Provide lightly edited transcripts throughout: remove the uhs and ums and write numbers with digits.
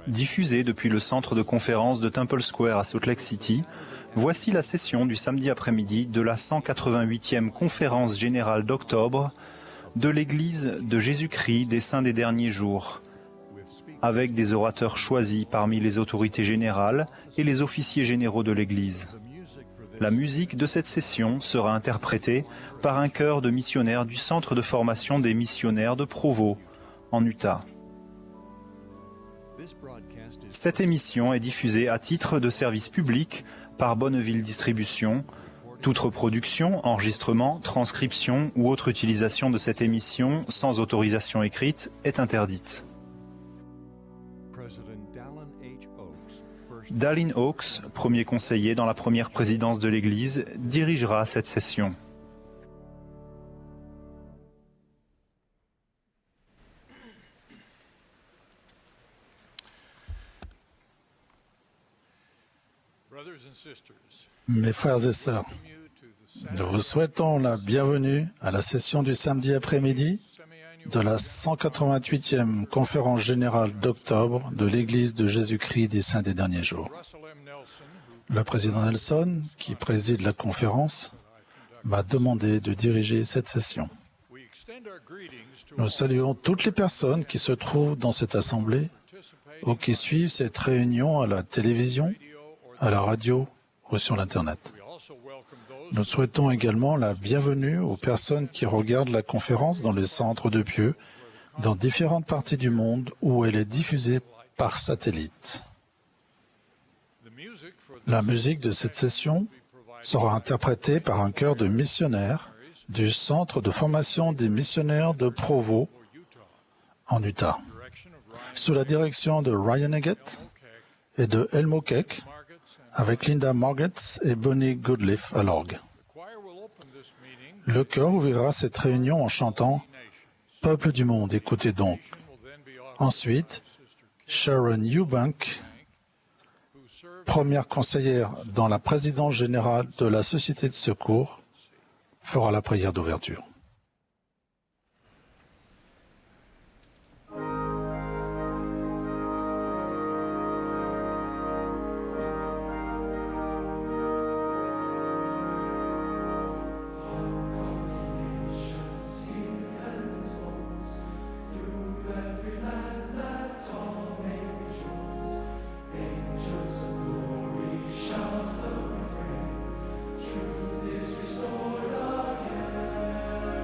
Diffusée depuis le centre de conférence de Temple Square à Salt Lake City, voici la session du samedi après-midi de la 188e conférence générale d'octobre de l'Église de Jésus-Christ des Saints des Derniers Jours, avec des orateurs choisis parmi les autorités générales et les officiers généraux de l'Église. La musique de cette session sera interprétée par un chœur de missionnaires du Centre de formation des missionnaires de Provo, en Utah. Cette émission est diffusée à titre de service public par Bonneville Distribution. Toute reproduction, enregistrement, transcription ou autre utilisation de cette émission sans autorisation écrite est interdite. Dallin Oaks, premier conseiller dans la première présidence de l'Église, dirigera cette session. Mes frères et sœurs, nous vous souhaitons la bienvenue à la session du samedi après-midi de la 188e conférence générale d'octobre de l'Église de Jésus-Christ des Saints des Derniers Jours. Le président Nelson, qui préside la conférence, m'a demandé de diriger cette session. Nous saluons toutes les personnes qui se trouvent dans cette assemblée ou qui suivent cette réunion à la télévision, à la radio ou sur l'Internet. Nous souhaitons également la bienvenue aux personnes qui regardent la conférence dans les centres de Pieux, dans différentes parties du monde où elle est diffusée par satellite. La musique de cette session sera interprétée par un chœur de missionnaires du Centre de formation des missionnaires de Provo, en Utah, sous la direction de Ryan Eggett et de Elmo Keck, avec Linda Margetts et Bonnie Goodliff à l'orgue. Le chœur ouvrira cette réunion en chantant « Peuple du monde, écoutez donc ». Ensuite, Sharon Eubank, première conseillère dans la présidence générale de la Société de secours, fera la prière d'ouverture. Truth is restored again.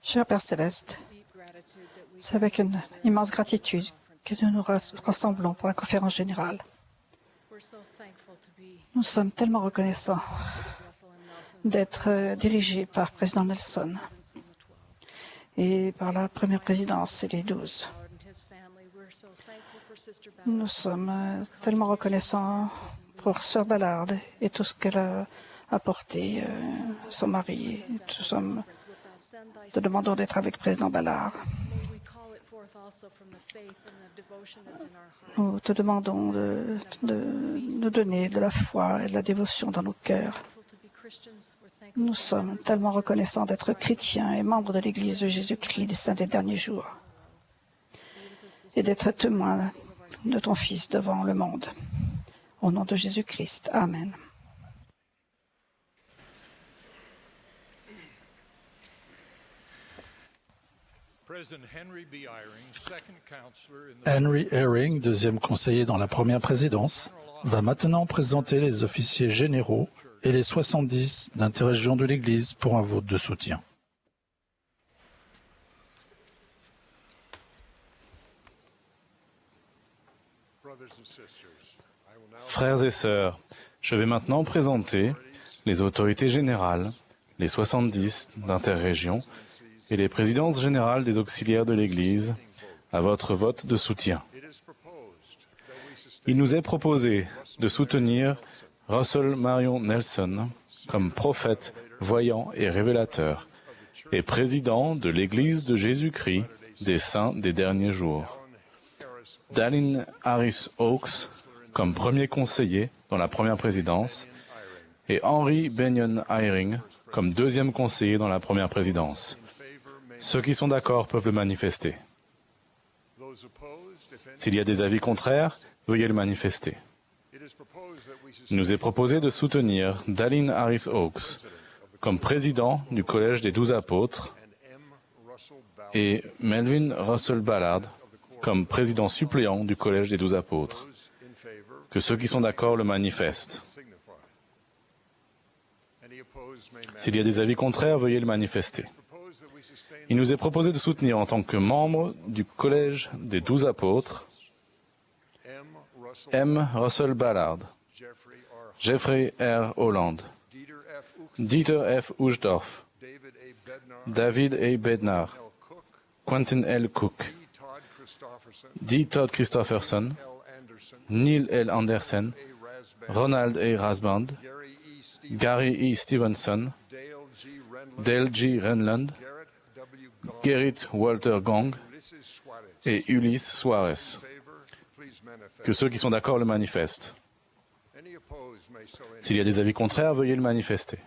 Cher Père Céleste, c'est avec une immense gratitude que nous nous rassemblons pour la conférence générale. Nous sommes tellement reconnaissants d'être dirigés par Président Nelson et par la première présidence et les 12. Nous sommes tellement reconnaissants pour Sœur Ballard et tout ce qu'elle a apporté, son mari. Nous te demandons d'être avec Président Ballard. Nous te demandons de nous donner de la foi et de la dévotion dans nos cœurs. Nous sommes tellement reconnaissants d'être chrétiens et membres de l'Église de Jésus-Christ des saints des derniers jours et d'être témoins de ton Fils devant le monde. Au nom de Jésus-Christ. Amen. Henry Eyring, deuxième conseiller dans la première présidence, va maintenant présenter les officiers généraux et les 70 d'interrégion de l'Église pour un vote de soutien. Frères et sœurs, je vais maintenant présenter les autorités générales, les 70 d'interrégion et les présidences générales des auxiliaires de l'Église à votre vote de soutien. Il nous est proposé de soutenir Russell Marion Nelson comme prophète, voyant et révélateur et président de l'Église de Jésus-Christ des saints des derniers jours. Dallin Harris Oaks comme premier conseiller dans la première présidence et Henry Benyon Eyring comme deuxième conseiller dans la première présidence. Ceux qui sont d'accord peuvent le manifester. S'il y a des avis contraires, veuillez le manifester. Il nous est proposé de soutenir Dallin Harris Oaks comme président du Collège des 12 apôtres et Melvin Russell Ballard comme président suppléant du Collège des 12 apôtres. Que ceux qui sont d'accord le manifestent. S'il y a des avis contraires, veuillez le manifester. Il nous est proposé de soutenir en tant que membre du Collège des 12 apôtres M. Russell Ballard, Jeffrey R. Holland, Dieter F. Uchtdorf, David A. Bednar, Quentin L. Cook, D. Todd Christofferson, Neil L. Anderson, Ronald A. Rasband, Gary E. Stevenson, Dale G. Renland, Gerrit Walter Gong et Ulysse Suarez. Que ceux qui sont d'accord le manifestent. S'il y a des avis contraires, veuillez le manifester.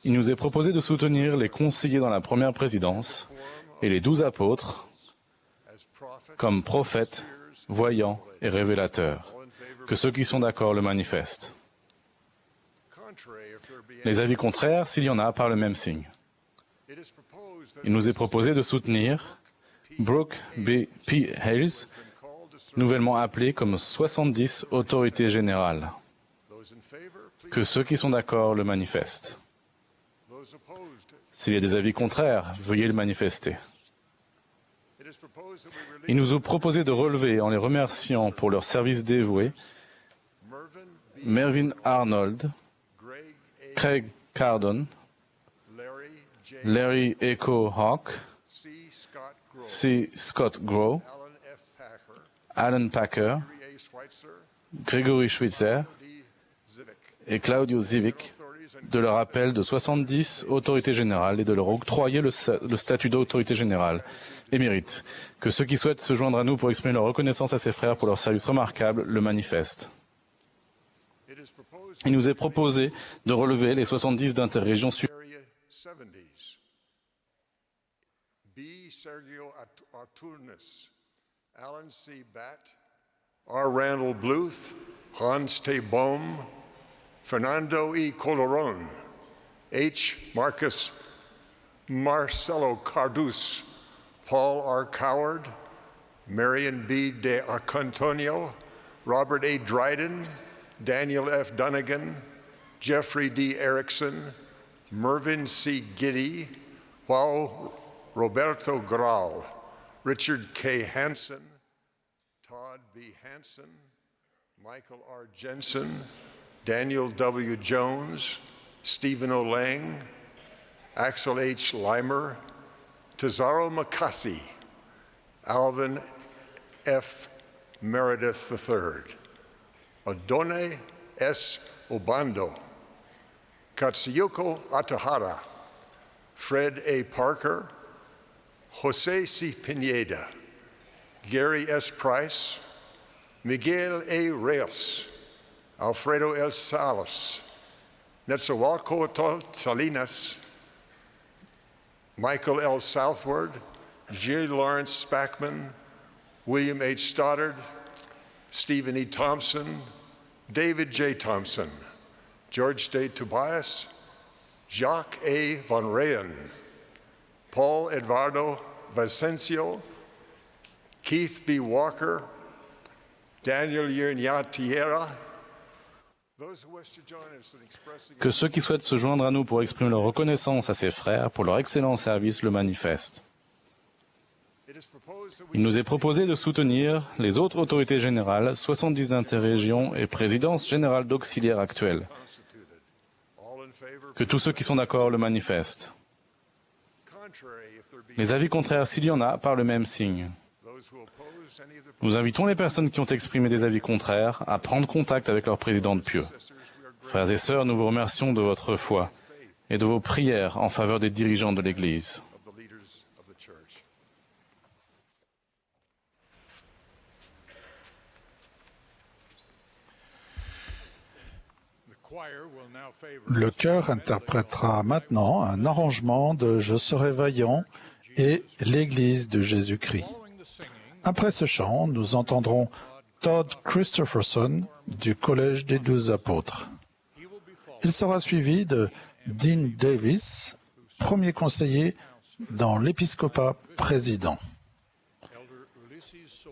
Il nous est proposé de soutenir les conseillers dans la première présidence et les 12 apôtres comme prophètes, voyants et révélateurs. Que ceux qui sont d'accord le manifestent. Les avis contraires, s'il y en a, par le même signe. Il nous est proposé de soutenir Brooke B. P. Hayes, nouvellement appelé comme 70 autorités générales. Que ceux qui sont d'accord le manifestent. S'il y a des avis contraires, veuillez le manifester. Il nous est proposé de relever, en les remerciant pour leur service dévoué, Mervyn Arnold, Craig Cardon, Larry Echo Hawk, C. Scott Grow, Alan Packer, Gregory Schweitzer et Claudio Zivic de leur appel de 70 autorités générales et de leur octroyer le statut d'autorité générale émérite. Que ceux qui souhaitent se joindre à nous pour exprimer leur reconnaissance à ces frères pour leur service remarquable le manifestent. Il nous est proposé de relever les 70 d'interrégions suivantes. B. Sergio Arturnes, Alan C. Batt, R. Randall Bluth, Hans T. Bohm, Fernando E. Colorón, H. Marcus Marcelo Cardus, Paul R. Coward, Marion B. de Arcantonio, Robert A. Dryden, Daniel F. Dunnigan, Jeffrey D. Erickson, Mervyn C. Giddy, João Roberto Grau, Richard K. Hansen, Todd B. Hansen, Michael R. Jensen, Daniel W. Jones, Stephen O. Lang, Axel H. Limer, Tazaro Makasi, Alvin F. Meredith III, Adone S. Obando, Katsuyuko Atahara, Fred A. Parker, Jose C. Pineda, Gary S. Price, Miguel A. Reyes, Alfredo L. Salas, Netzahualcoyotl Salinas, Michael L. Southward, J. Lawrence Spackman, William H. Stoddard, Stephen E. Thompson, David J. Thompson, George D. Tobias, Jacques A. Von Rehen, Paul Eduardo Vicencio, Keith B. Walker, Daniel Yerniatiera. Que ceux qui souhaitent se joindre à nous pour exprimer leur reconnaissance à ces frères pour leur excellent service le manifestent. Il nous est proposé de soutenir les autres autorités générales, 70 interrégions et présidences générales d'auxiliaires actuelles. Que tous ceux qui sont d'accord le manifestent. Les avis contraires, s'il y en a, par le même signe. Nous invitons les personnes qui ont exprimé des avis contraires à prendre contact avec leur président de pieux. Frères et sœurs, nous vous remercions de votre foi et de vos prières en faveur des dirigeants de l'Église. Le chœur interprétera maintenant un arrangement de Je serai vaillant et l'Église de Jésus-Christ. Après ce chant, nous entendrons Todd Christopherson du Collège des 12 Apôtres. Il sera suivi de Dean Davis, premier conseiller dans l'épiscopat président.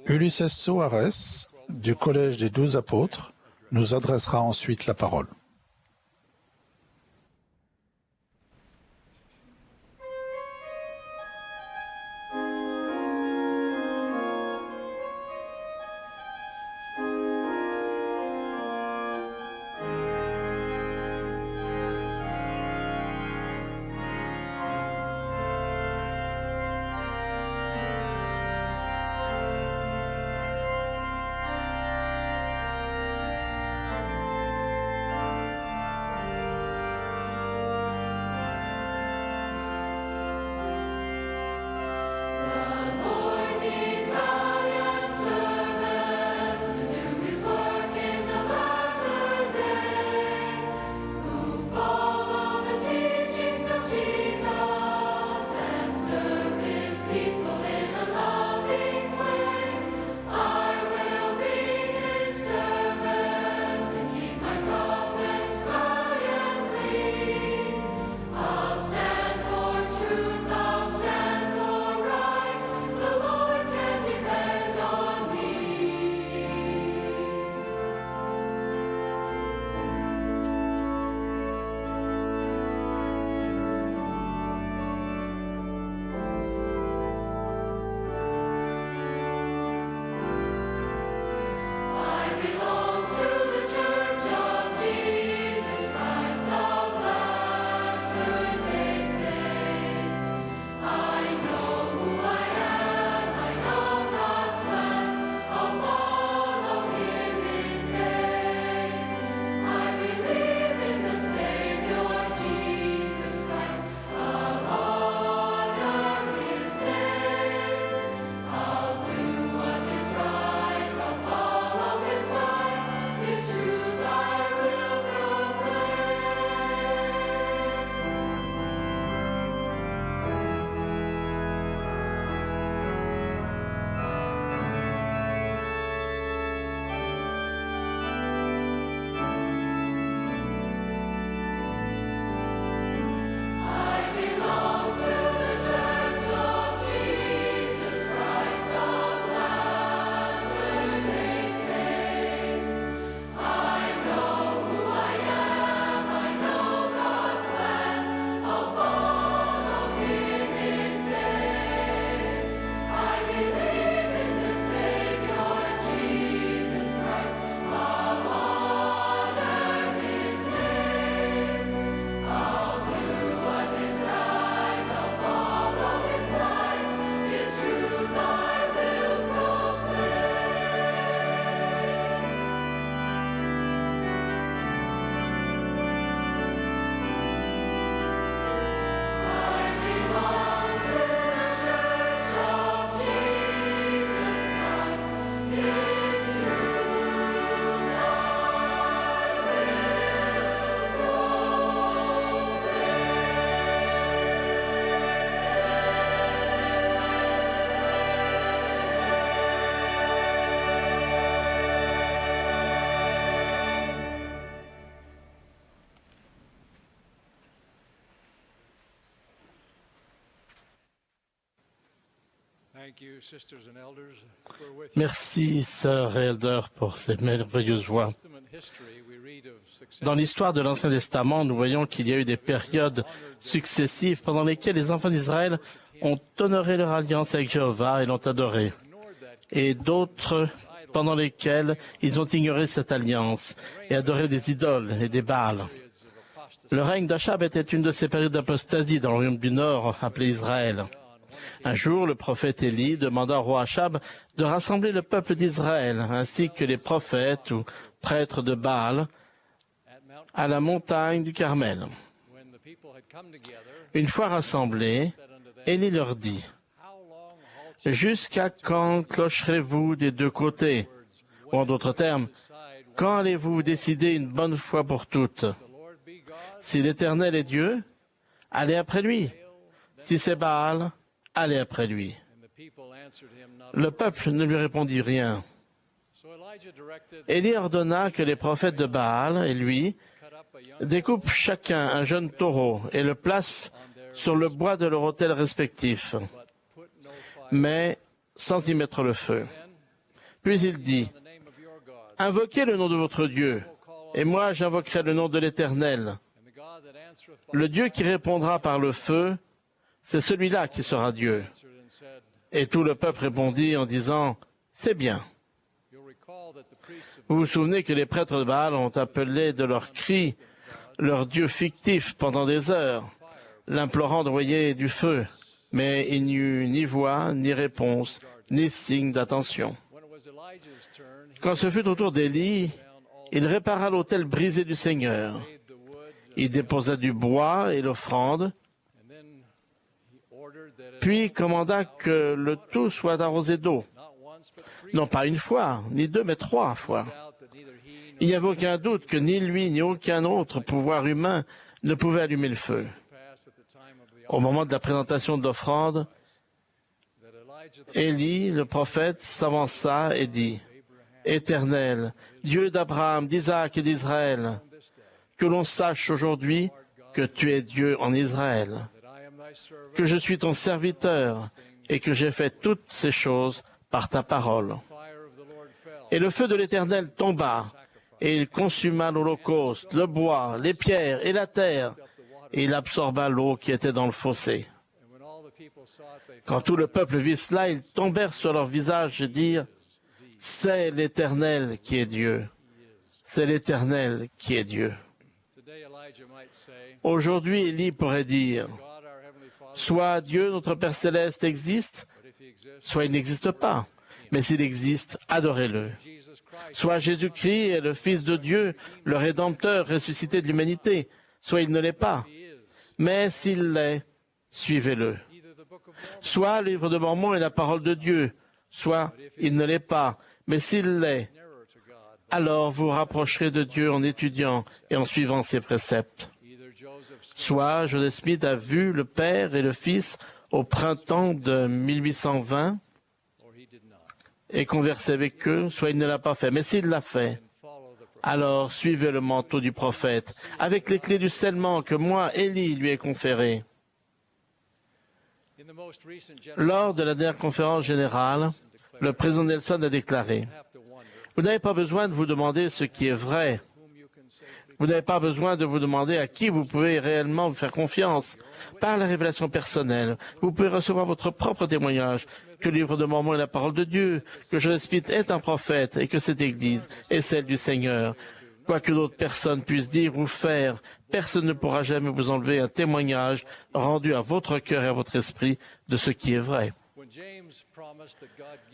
Ulises Soares du Collège des 12 Apôtres nous adressera ensuite la parole. Merci, sœurs et elders, pour ces merveilleuses voix. Dans l'histoire de l'Ancien Testament, nous voyons qu'il y a eu des périodes successives pendant lesquelles les enfants d'Israël ont honoré leur alliance avec Jéhovah et l'ont adoré, et d'autres pendant lesquelles ils ont ignoré cette alliance et adoré des idoles et des Baals. Le règne d'Achab était une de ces périodes d'apostasie dans le royaume du Nord, appelé Israël. Un jour, le prophète Élie demanda au roi Achab de rassembler le peuple d'Israël, ainsi que les prophètes ou prêtres de Baal, à la montagne du Carmel. Une fois rassemblés, Élie leur dit, « Jusqu'à quand clocherez-vous des deux côtés ?» Ou en d'autres termes, « Quand allez-vous décider une bonne fois pour toutes ? Si l'Éternel est Dieu, allez après lui. Si c'est Baal, allez après lui. » Le peuple ne lui répondit rien. Élie ordonna que les prophètes de Baal et lui découpent chacun un jeune taureau et le placent sur le bois de leur autel respectif, mais sans y mettre le feu. Puis il dit, « Invoquez le nom de votre Dieu, et moi j'invoquerai le nom de l'Éternel. Le Dieu qui répondra par le feu, c'est celui-là qui sera Dieu. » Et tout le peuple répondit en disant, « C'est bien. » Vous vous souvenez que les prêtres de Baal ont appelé de leurs cris leur Dieu fictif pendant des heures, l'implorant d'envoyer du feu, mais il n'y eut ni voix, ni réponse, ni signe d'attention. Quand ce fut au tour d'Élie, il répara l'autel brisé du Seigneur. Il déposa du bois et l'offrande, puis commanda que le tout soit arrosé d'eau. Non pas une fois, ni deux, mais 3 fois. Il n'y avait aucun doute que ni lui, ni aucun autre pouvoir humain ne pouvait allumer le feu. Au moment de la présentation de l'offrande, Élie, le prophète, s'avança et dit, « Éternel, Dieu d'Abraham, d'Isaac et d'Israël, que l'on sache aujourd'hui que tu es Dieu en Israël, que je suis ton serviteur et que j'ai fait toutes ces choses par ta parole. » Et le feu de l'Éternel tomba, et il consuma l'holocauste, le bois, les pierres et la terre, et il absorba l'eau qui était dans le fossé. Quand tout le peuple vit cela, ils tombèrent sur leur visage et dirent, « C'est l'Éternel qui est Dieu. C'est l'Éternel qui est Dieu. » Aujourd'hui, Élie pourrait dire, « Soit Dieu, notre Père Céleste, existe, soit il n'existe pas. Mais s'il existe, adorez-le. Soit Jésus-Christ est le Fils de Dieu, le Rédempteur ressuscité de l'humanité, soit il ne l'est pas. Mais s'il l'est, suivez-le. Soit le livre de Mormon est la parole de Dieu, soit il ne l'est pas. Mais s'il l'est, alors vous rapprocherez de Dieu en étudiant et en suivant ses préceptes. Soit Joseph Smith a vu le Père et le Fils au printemps de 1820 et conversé avec eux, soit il ne l'a pas fait. Mais s'il l'a fait, alors suivez le manteau du prophète, avec les clés du scellement que moi, Élie, lui ai conférées. Lors de la dernière conférence générale, le président Nelson a déclaré, « Vous n'avez pas besoin de vous demander ce qui est vrai. Vous n'avez pas besoin de vous demander à qui vous pouvez réellement vous faire confiance. Par la révélation personnelle, vous pouvez recevoir votre propre témoignage que le livre de Mormon est la parole de Dieu, que Joseph Smith est un prophète et que cette Église est celle du Seigneur. Quoi que d'autres personnes puissent dire ou faire, personne ne pourra jamais vous enlever un témoignage rendu à votre cœur et à votre esprit de ce qui est vrai. »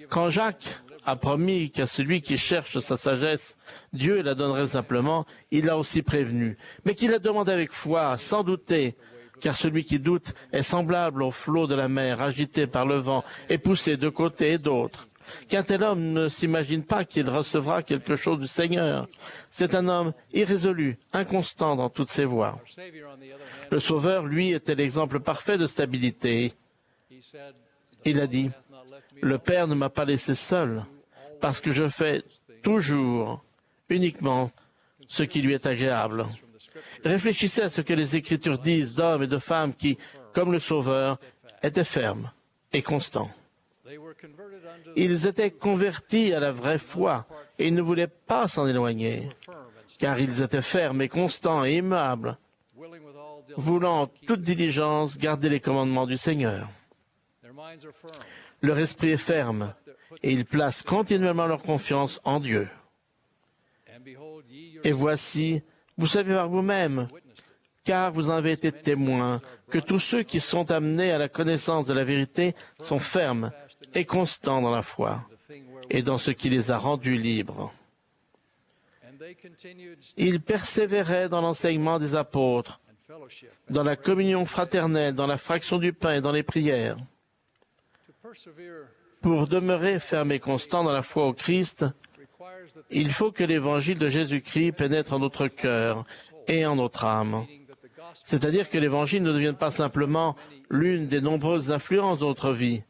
Quand Jacques a promis qu'à celui qui cherche sa sagesse, Dieu la donnerait simplement, il l'a aussi prévenu, mais qu'il la demande avec foi, sans douter, car celui qui doute est semblable au flot de la mer, agité par le vent et poussé de côté et d'autre. Qu'un tel homme ne s'imagine pas qu'il recevra quelque chose du Seigneur. C'est un homme irrésolu, inconstant dans toutes ses voies. Le Sauveur, lui, était l'exemple parfait de stabilité. Il a dit, « Le Père ne m'a pas laissé seul, parce que je fais toujours, uniquement, ce qui lui est agréable. » Réfléchissez à ce que les Écritures disent d'hommes et de femmes qui, comme le Sauveur, étaient fermes et constants. Ils étaient convertis à la vraie foi et ils ne voulaient pas s'en éloigner, car ils étaient fermes et constants et immuables, voulant en toute diligence garder les commandements du Seigneur. Leur esprit est ferme et ils placent continuellement leur confiance en Dieu. Et voici, vous savez par vous-même, car vous en avez été témoins, que tous ceux qui sont amenés à la connaissance de la vérité sont fermes et constants dans la foi et dans ce qui les a rendus libres. Ils persévéraient dans l'enseignement des apôtres, dans la communion fraternelle, dans la fraction du pain et dans les prières. Pour demeurer ferme et constant dans la foi au Christ, il faut que l'évangile de Jésus-Christ pénètre en notre cœur et en notre âme. C'est-à-dire que l'évangile ne devienne pas simplement l'une des nombreuses influences de notre vie,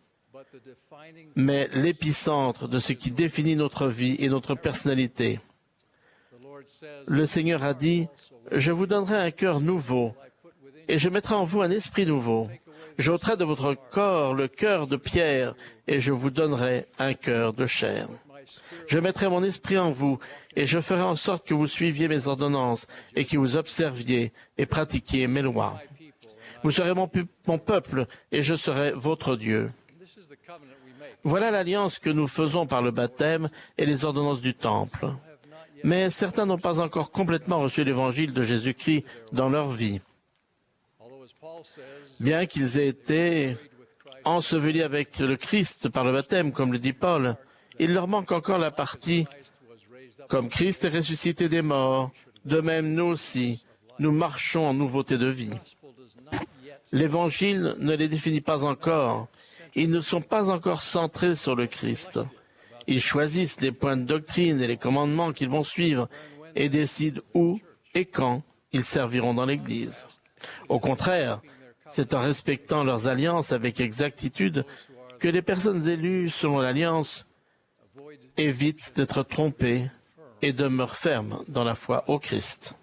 mais l'épicentre de ce qui définit notre vie et notre personnalité. Le Seigneur a dit, « Je vous donnerai un cœur nouveau, et je mettrai en vous un esprit nouveau. J'ôterai de votre corps le cœur de pierre, et je vous donnerai un cœur de chair. Je mettrai mon esprit en vous, et je ferai en sorte que vous suiviez mes ordonnances, et que vous observiez et pratiquiez mes lois. Vous serez mon peuple, et je serai votre Dieu. » Voilà l'alliance que nous faisons par le baptême et les ordonnances du Temple. Mais certains n'ont pas encore complètement reçu l'évangile de Jésus-Christ dans leur vie. Bien qu'ils aient été ensevelis avec le Christ par le baptême, comme le dit Paul, il leur manque encore la partie « Comme Christ est ressuscité des morts, de même nous aussi, nous marchons en nouveauté de vie. » L'Évangile ne les définit pas encore. Ils ne sont pas encore centrés sur le Christ. Ils choisissent les points de doctrine et les commandements qu'ils vont suivre et décident où et quand ils serviront dans l'Église. Au contraire, c'est en respectant leurs alliances avec exactitude que les personnes élues selon l'alliance évitent d'être trompées et demeurent fermes dans la foi au Christ.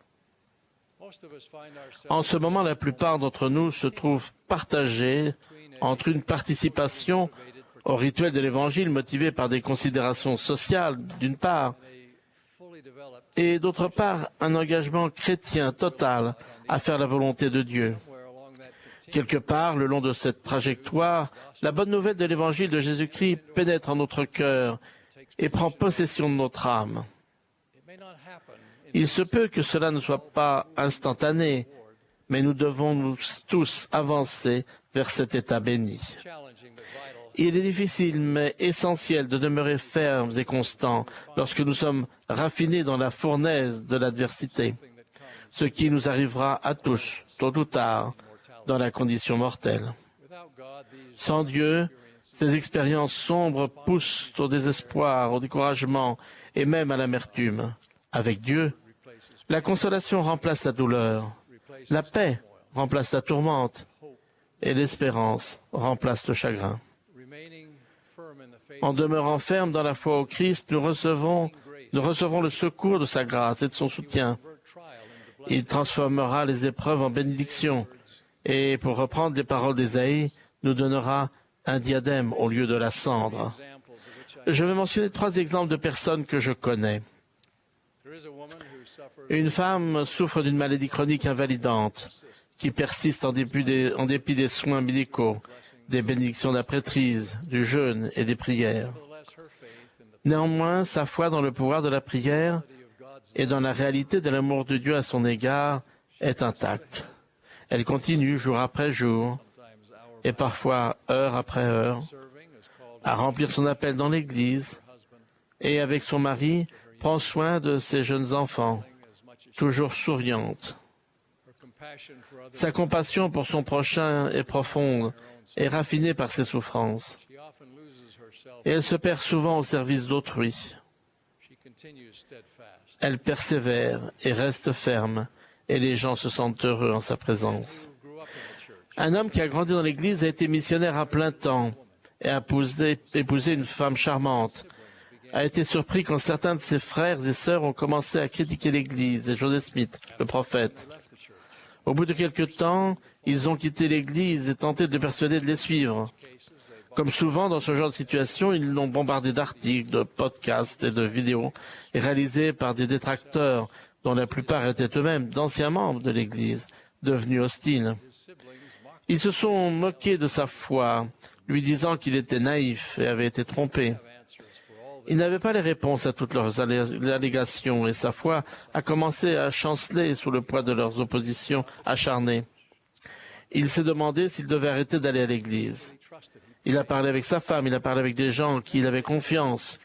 En ce moment, la plupart d'entre nous se trouvent partagés entre une participation au rituel de l'Évangile motivé par des considérations sociales, d'une part, et d'autre part, un engagement chrétien total à faire la volonté de Dieu. Quelque part, le long de cette trajectoire, la bonne nouvelle de l'Évangile de Jésus-Christ pénètre en notre cœur et prend possession de notre âme. Il se peut que cela ne soit pas instantané, mais nous devons nous tous avancer vers cet état béni. Il est difficile, mais essentiel de demeurer fermes et constants lorsque nous sommes raffinés dans la fournaise de l'adversité, ce qui nous arrivera à tous, tôt ou tard, dans la condition mortelle. Sans Dieu, ces expériences sombres poussent au désespoir, au découragement et même à l'amertume. Avec Dieu, la consolation remplace la douleur, la paix remplace la tourmente et l'espérance remplace le chagrin. En demeurant ferme dans la foi au Christ, nous recevrons le secours de sa grâce et de son soutien. Il transformera les épreuves en bénédictions et, pour reprendre les paroles d'Ésaïe, nous donnera un diadème au lieu de la cendre. Je vais mentionner 3 exemples de personnes que je connais. Une femme souffre d'une maladie chronique invalidante qui persiste en dépit des soins médicaux, des bénédictions de la prêtrise, du jeûne et des prières. Néanmoins, sa foi dans le pouvoir de la prière et dans la réalité de l'amour de Dieu à son égard est intacte. Elle continue jour après jour et parfois heure après heure à remplir son appel dans l'Église et avec son mari prend soin de ses jeunes enfants, toujours souriante. Sa compassion pour son prochain est profonde et raffinée par ses souffrances. Et elle se perd souvent au service d'autrui. Elle persévère et reste ferme, et les gens se sentent heureux en sa présence. Un homme qui a grandi dans l'Église a été missionnaire à plein temps et a épousé une femme charmante. A été surpris quand certains de ses frères et sœurs ont commencé à critiquer l'Église et Joseph Smith, le prophète. Au bout de quelque temps, ils ont quitté l'Église et tenté de persuader de les suivre. Comme souvent dans ce genre de situation, ils l'ont bombardé d'articles, de podcasts et de vidéos réalisés par des détracteurs dont la plupart étaient eux-mêmes d'anciens membres de l'Église, devenus hostiles. Ils se sont moqués de sa foi, lui disant qu'il était naïf et avait été trompé. Il n'avait pas les réponses à toutes leurs allégations et sa foi a commencé à chanceler sous le poids de leurs oppositions acharnées. Il s'est demandé s'il devait arrêter d'aller à l'église. Il a parlé avec sa femme, il a parlé avec des gens en qui il avait confiance.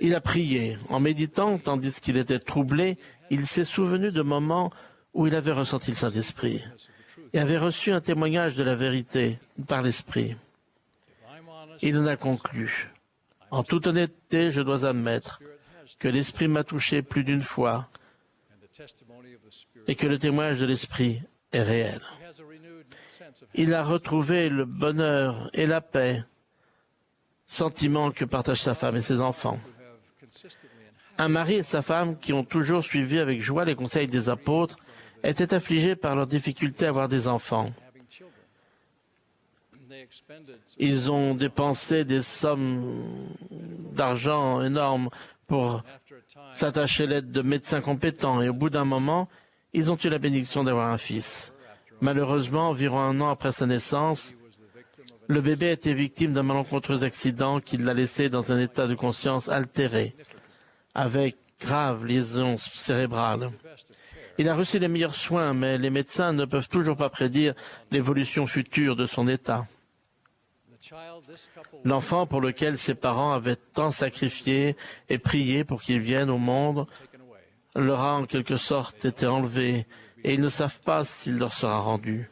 Il a prié. En méditant, tandis qu'il était troublé, il s'est souvenu de moments où il avait ressenti le Saint-Esprit et avait reçu un témoignage de la vérité par l'Esprit. Il en a conclu. En toute honnêteté, je dois admettre que l'Esprit m'a touché plus d'une fois et que le témoignage de l'Esprit est réel. Il a retrouvé le bonheur et la paix, sentiment que partagent sa femme et ses enfants. Un mari et sa femme qui ont toujours suivi avec joie les conseils des apôtres étaient affligés par leur difficulté à avoir des enfants. Ils ont dépensé des sommes d'argent énormes pour s'attacher à l'aide de médecins compétents et au bout d'un moment, ils ont eu la bénédiction d'avoir un fils. Malheureusement, environ 1 an après sa naissance, le bébé a été victime d'un malencontreux accident qui l'a laissé dans un état de conscience altéré, avec graves lésions cérébrales. Il a reçu les meilleurs soins, mais les médecins ne peuvent toujours pas prédire l'évolution future de son état. L'enfant pour lequel ses parents avaient tant sacrifié et prié pour qu'il vienne au monde leur a en quelque sorte été enlevé et ils ne savent pas s'il leur sera rendu.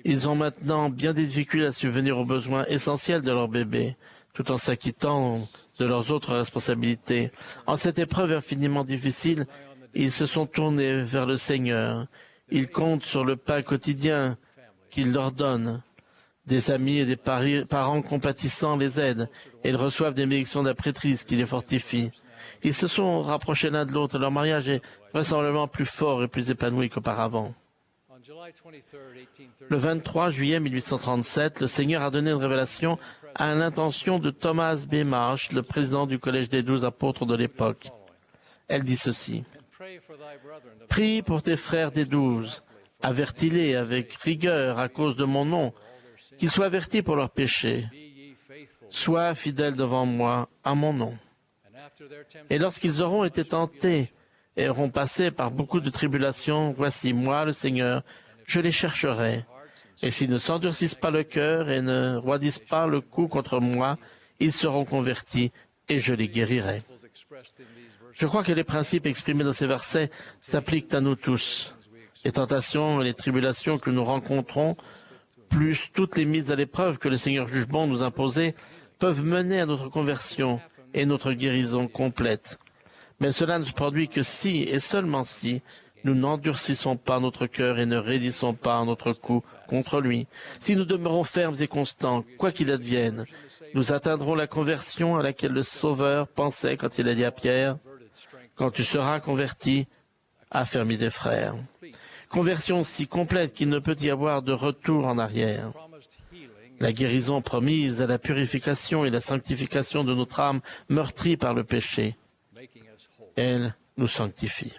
Ils ont maintenant bien des difficultés à subvenir aux besoins essentiels de leur bébé, tout en s'acquittant de leurs autres responsabilités. En cette épreuve infiniment difficile, ils se sont tournés vers le Seigneur. Ils comptent sur le pain quotidien qu'il leur donne. Des amis et des parents compatissants les aident et ils reçoivent des bénédictions de la prêtrise qui les fortifient. Ils se sont rapprochés l'un de l'autre. Leur mariage est vraisemblablement plus fort et plus épanoui qu'auparavant. Le 23 juillet 1837, le Seigneur a donné une révélation à l'intention de Thomas B. Marsh, le président du Collège des 12 apôtres de l'époque. Elle dit ceci. « Prie pour tes frères des 12, avertis-les avec rigueur à cause de mon nom, qu'ils soient avertis pour leurs péchés. Sois fidèles devant moi à mon nom. Et lorsqu'ils auront été tentés et auront passé par beaucoup de tribulations, voici moi, le Seigneur, je les chercherai. Et s'ils ne s'endurcissent pas le cœur et ne roidissent pas le cou contre moi, ils seront convertis et je les guérirai. » Je crois que les principes exprimés dans ces versets s'appliquent à nous tous. Les tentations et les tribulations que nous rencontrons, plus toutes les mises à l'épreuve que le Seigneur juge bon nous imposer, peuvent mener à notre conversion et notre guérison complète. Mais cela ne se produit que si, et seulement si, nous n'endurcissons pas notre cœur et ne raidissons pas notre cou contre lui. Si nous demeurons fermes et constants, quoi qu'il advienne, nous atteindrons la conversion à laquelle le Sauveur pensait quand il a dit à Pierre, « Quand tu seras converti, affermis tes frères. » Conversion si complète qu'il ne peut y avoir de retour en arrière. La guérison promise à la purification et la sanctification de notre âme meurtrie par le péché. Elle nous sanctifie.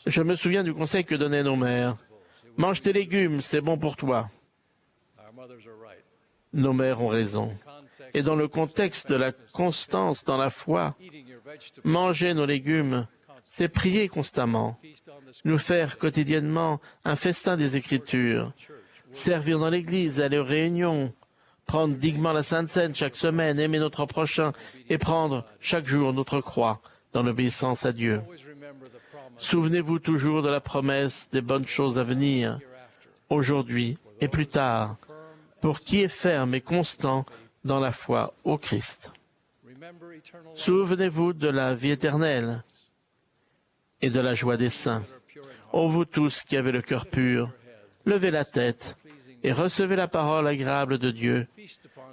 Je me souviens du conseil que donnaient nos mères. « Mange tes légumes, c'est bon pour toi. » Nos mères ont raison. Et dans le contexte de la constance dans la foi, manger nos légumes, c'est prier constamment, nous faire quotidiennement un festin des Écritures, servir dans l'Église, aller aux réunions, prendre dignement la Sainte Seine chaque semaine, aimer notre prochain et prendre chaque jour notre croix dans l'obéissance à Dieu. Souvenez-vous toujours de la promesse des bonnes choses à venir, aujourd'hui et plus tard, pour qui est ferme et constant dans la foi au Christ. Souvenez-vous de la vie éternelle et de la joie des saints. Ô vous tous qui avez le cœur pur, levez la tête et recevez la parole agréable de Dieu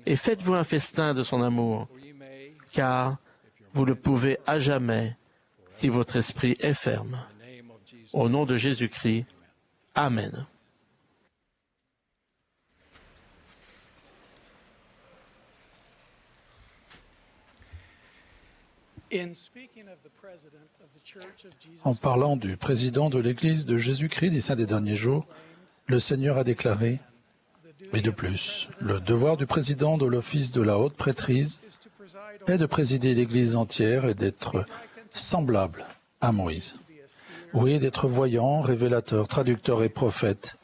et faites-vous un festin de son amour, car vous le pouvez à jamais si votre esprit est ferme. Au nom de Jésus-Christ, Amen. En parlant du président de l'Église de Jésus-Christ des Saints des Derniers Jours, le Seigneur a déclaré, et de plus, le devoir du président de l'office de la haute prêtrise est de présider l'Église entière et d'être semblable à Moïse. Oui, d'être voyant, révélateur, traducteur et prophète,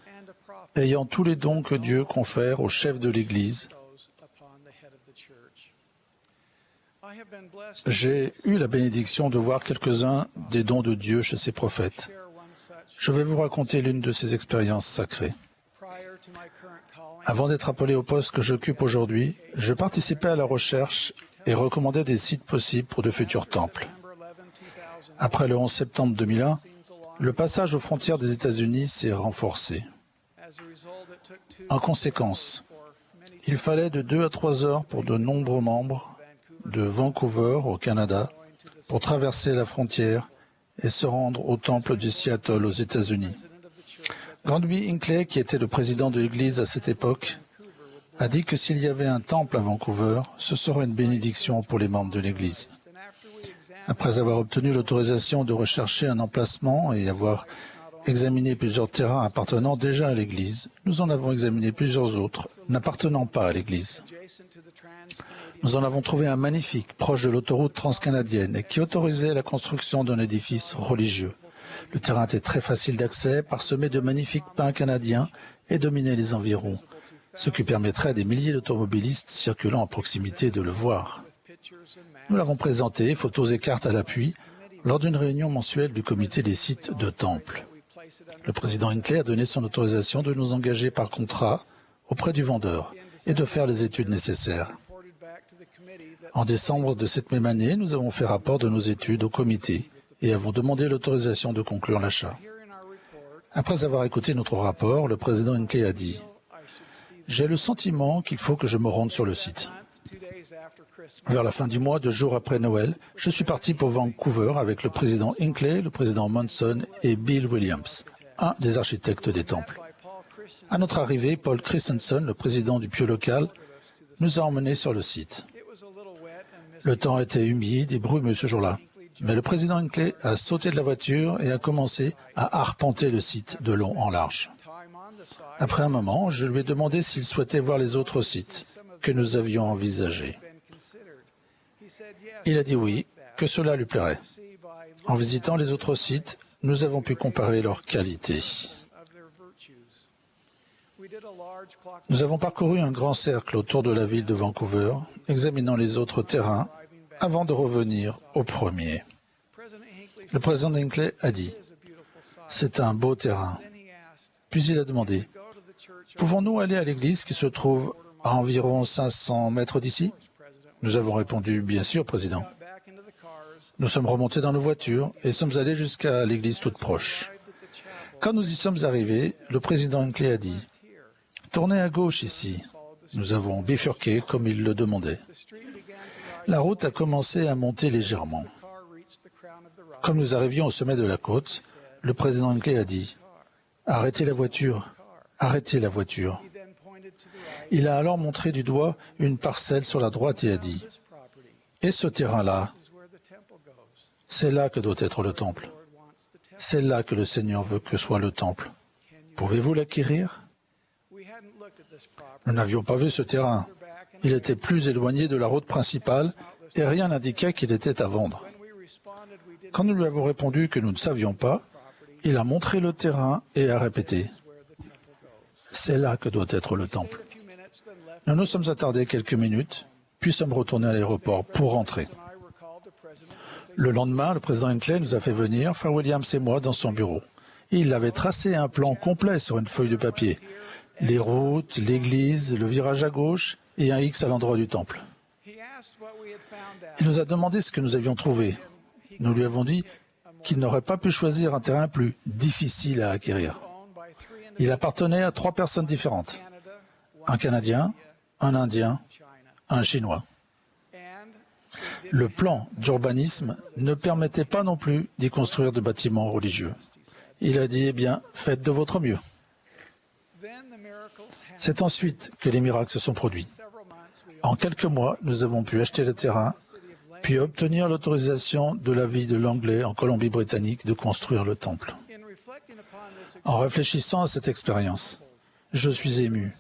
ayant tous les dons que Dieu confère au chef de l'Église. J'ai eu la bénédiction de voir quelques-uns des dons de Dieu chez ses prophètes. Je vais vous raconter l'une de ces expériences sacrées. Avant d'être appelé au poste que j'occupe aujourd'hui, je participais à la recherche et recommandais des sites possibles pour de futurs temples. Après le 11 septembre 2001, le passage aux frontières des États-Unis s'est renforcé. En conséquence, il fallait de 2 à 3 heures pour de nombreux membres de Vancouver au Canada pour traverser la frontière et se rendre au temple de Seattle aux États-Unis. Granby Hinckley, qui était le président de l'Église à cette époque, a dit que s'il y avait un temple à Vancouver, ce serait une bénédiction pour les membres de l'Église. Après avoir obtenu l'autorisation de rechercher un emplacement et avoir examiné plusieurs terrains appartenant déjà à l'Église, nous en avons examiné plusieurs autres n'appartenant pas à l'Église. Nous en avons trouvé un magnifique, proche de l'autoroute transcanadienne, et qui autorisait la construction d'un édifice religieux. Le terrain était très facile d'accès, parsemé de magnifiques pins canadiens et dominait les environs, ce qui permettrait à des milliers d'automobilistes circulant à proximité de le voir. Nous l'avons présenté, photos et cartes à l'appui, lors d'une réunion mensuelle du comité des sites de temple. Le président Hinckley a donné son autorisation de nous engager par contrat auprès du vendeur et de faire les études nécessaires. En décembre de cette même année, nous avons fait rapport de nos études au comité et avons demandé l'autorisation de conclure l'achat. Après avoir écouté notre rapport, le président Hinckley a dit « J'ai le sentiment qu'il faut que je me rende sur le site. » Vers la fin du mois, 2 jours après Noël, je suis parti pour Vancouver avec le président Hinckley, le président Monson et Bill Williams, un des architectes des temples. À notre arrivée, Paul Christensen, le président du pieu local, nous a emmenés sur le site. Le temps était humide et brumeux ce jour-là, mais le président Hinckley a sauté de la voiture et a commencé à arpenter le site de long en large. Après un moment, je lui ai demandé s'il souhaitait voir les autres sites que nous avions envisagés. Il a dit oui, que cela lui plairait. En visitant les autres sites, nous avons pu comparer leurs qualités. Nous avons parcouru un grand cercle autour de la ville de Vancouver, examinant les autres terrains, avant de revenir au premier. Le président Hinckley a dit « C'est un beau terrain ». Puis il a demandé « Pouvons-nous aller à l'église qui se trouve à environ 500 mètres d'ici ?» Nous avons répondu « Bien sûr, président ». Nous sommes remontés dans nos voitures et sommes allés jusqu'à l'église toute proche. Quand nous y sommes arrivés, le président Hinckley a dit « Tournez à gauche ici ». Nous avons bifurqué comme il le demandait. La route a commencé à monter légèrement. Comme nous arrivions au sommet de la côte, le président Hinckley a dit « Arrêtez la voiture, arrêtez la voiture ». Il a alors montré du doigt une parcelle sur la droite et a dit « Et ce terrain-là, c'est là que doit être le temple. C'est là que le Seigneur veut que soit le temple. Pouvez-vous l'acquérir ?» Nous n'avions pas vu ce terrain. Il était plus éloigné de la route principale et rien n'indiquait qu'il était à vendre. Quand nous lui avons répondu que nous ne savions pas, il a montré le terrain et a répété « C'est là que doit être le temple. » Nous nous sommes attardés quelques minutes, puis sommes retournés à l'aéroport pour rentrer. Le lendemain, le président Hinckley nous a fait venir, Frère Williams et moi, dans son bureau. Il avait tracé un plan complet sur une feuille de papier. Les routes, l'église, le virage à gauche et un X à l'endroit du temple. Il nous a demandé ce que nous avions trouvé. Nous lui avons dit qu'il n'aurait pas pu choisir un terrain plus difficile à acquérir. Il appartenait à 3 personnes différentes. Un Canadien, un Indien, un Chinois. Le plan d'urbanisme ne permettait pas non plus d'y construire de bâtiments religieux. Il a dit, eh bien, faites de votre mieux. C'est ensuite que les miracles se sont produits. En quelques mois, nous avons pu acheter le terrain, puis obtenir l'autorisation de la ville de Langley en Colombie-Britannique de construire le temple. En réfléchissant à cette expérience, je suis ému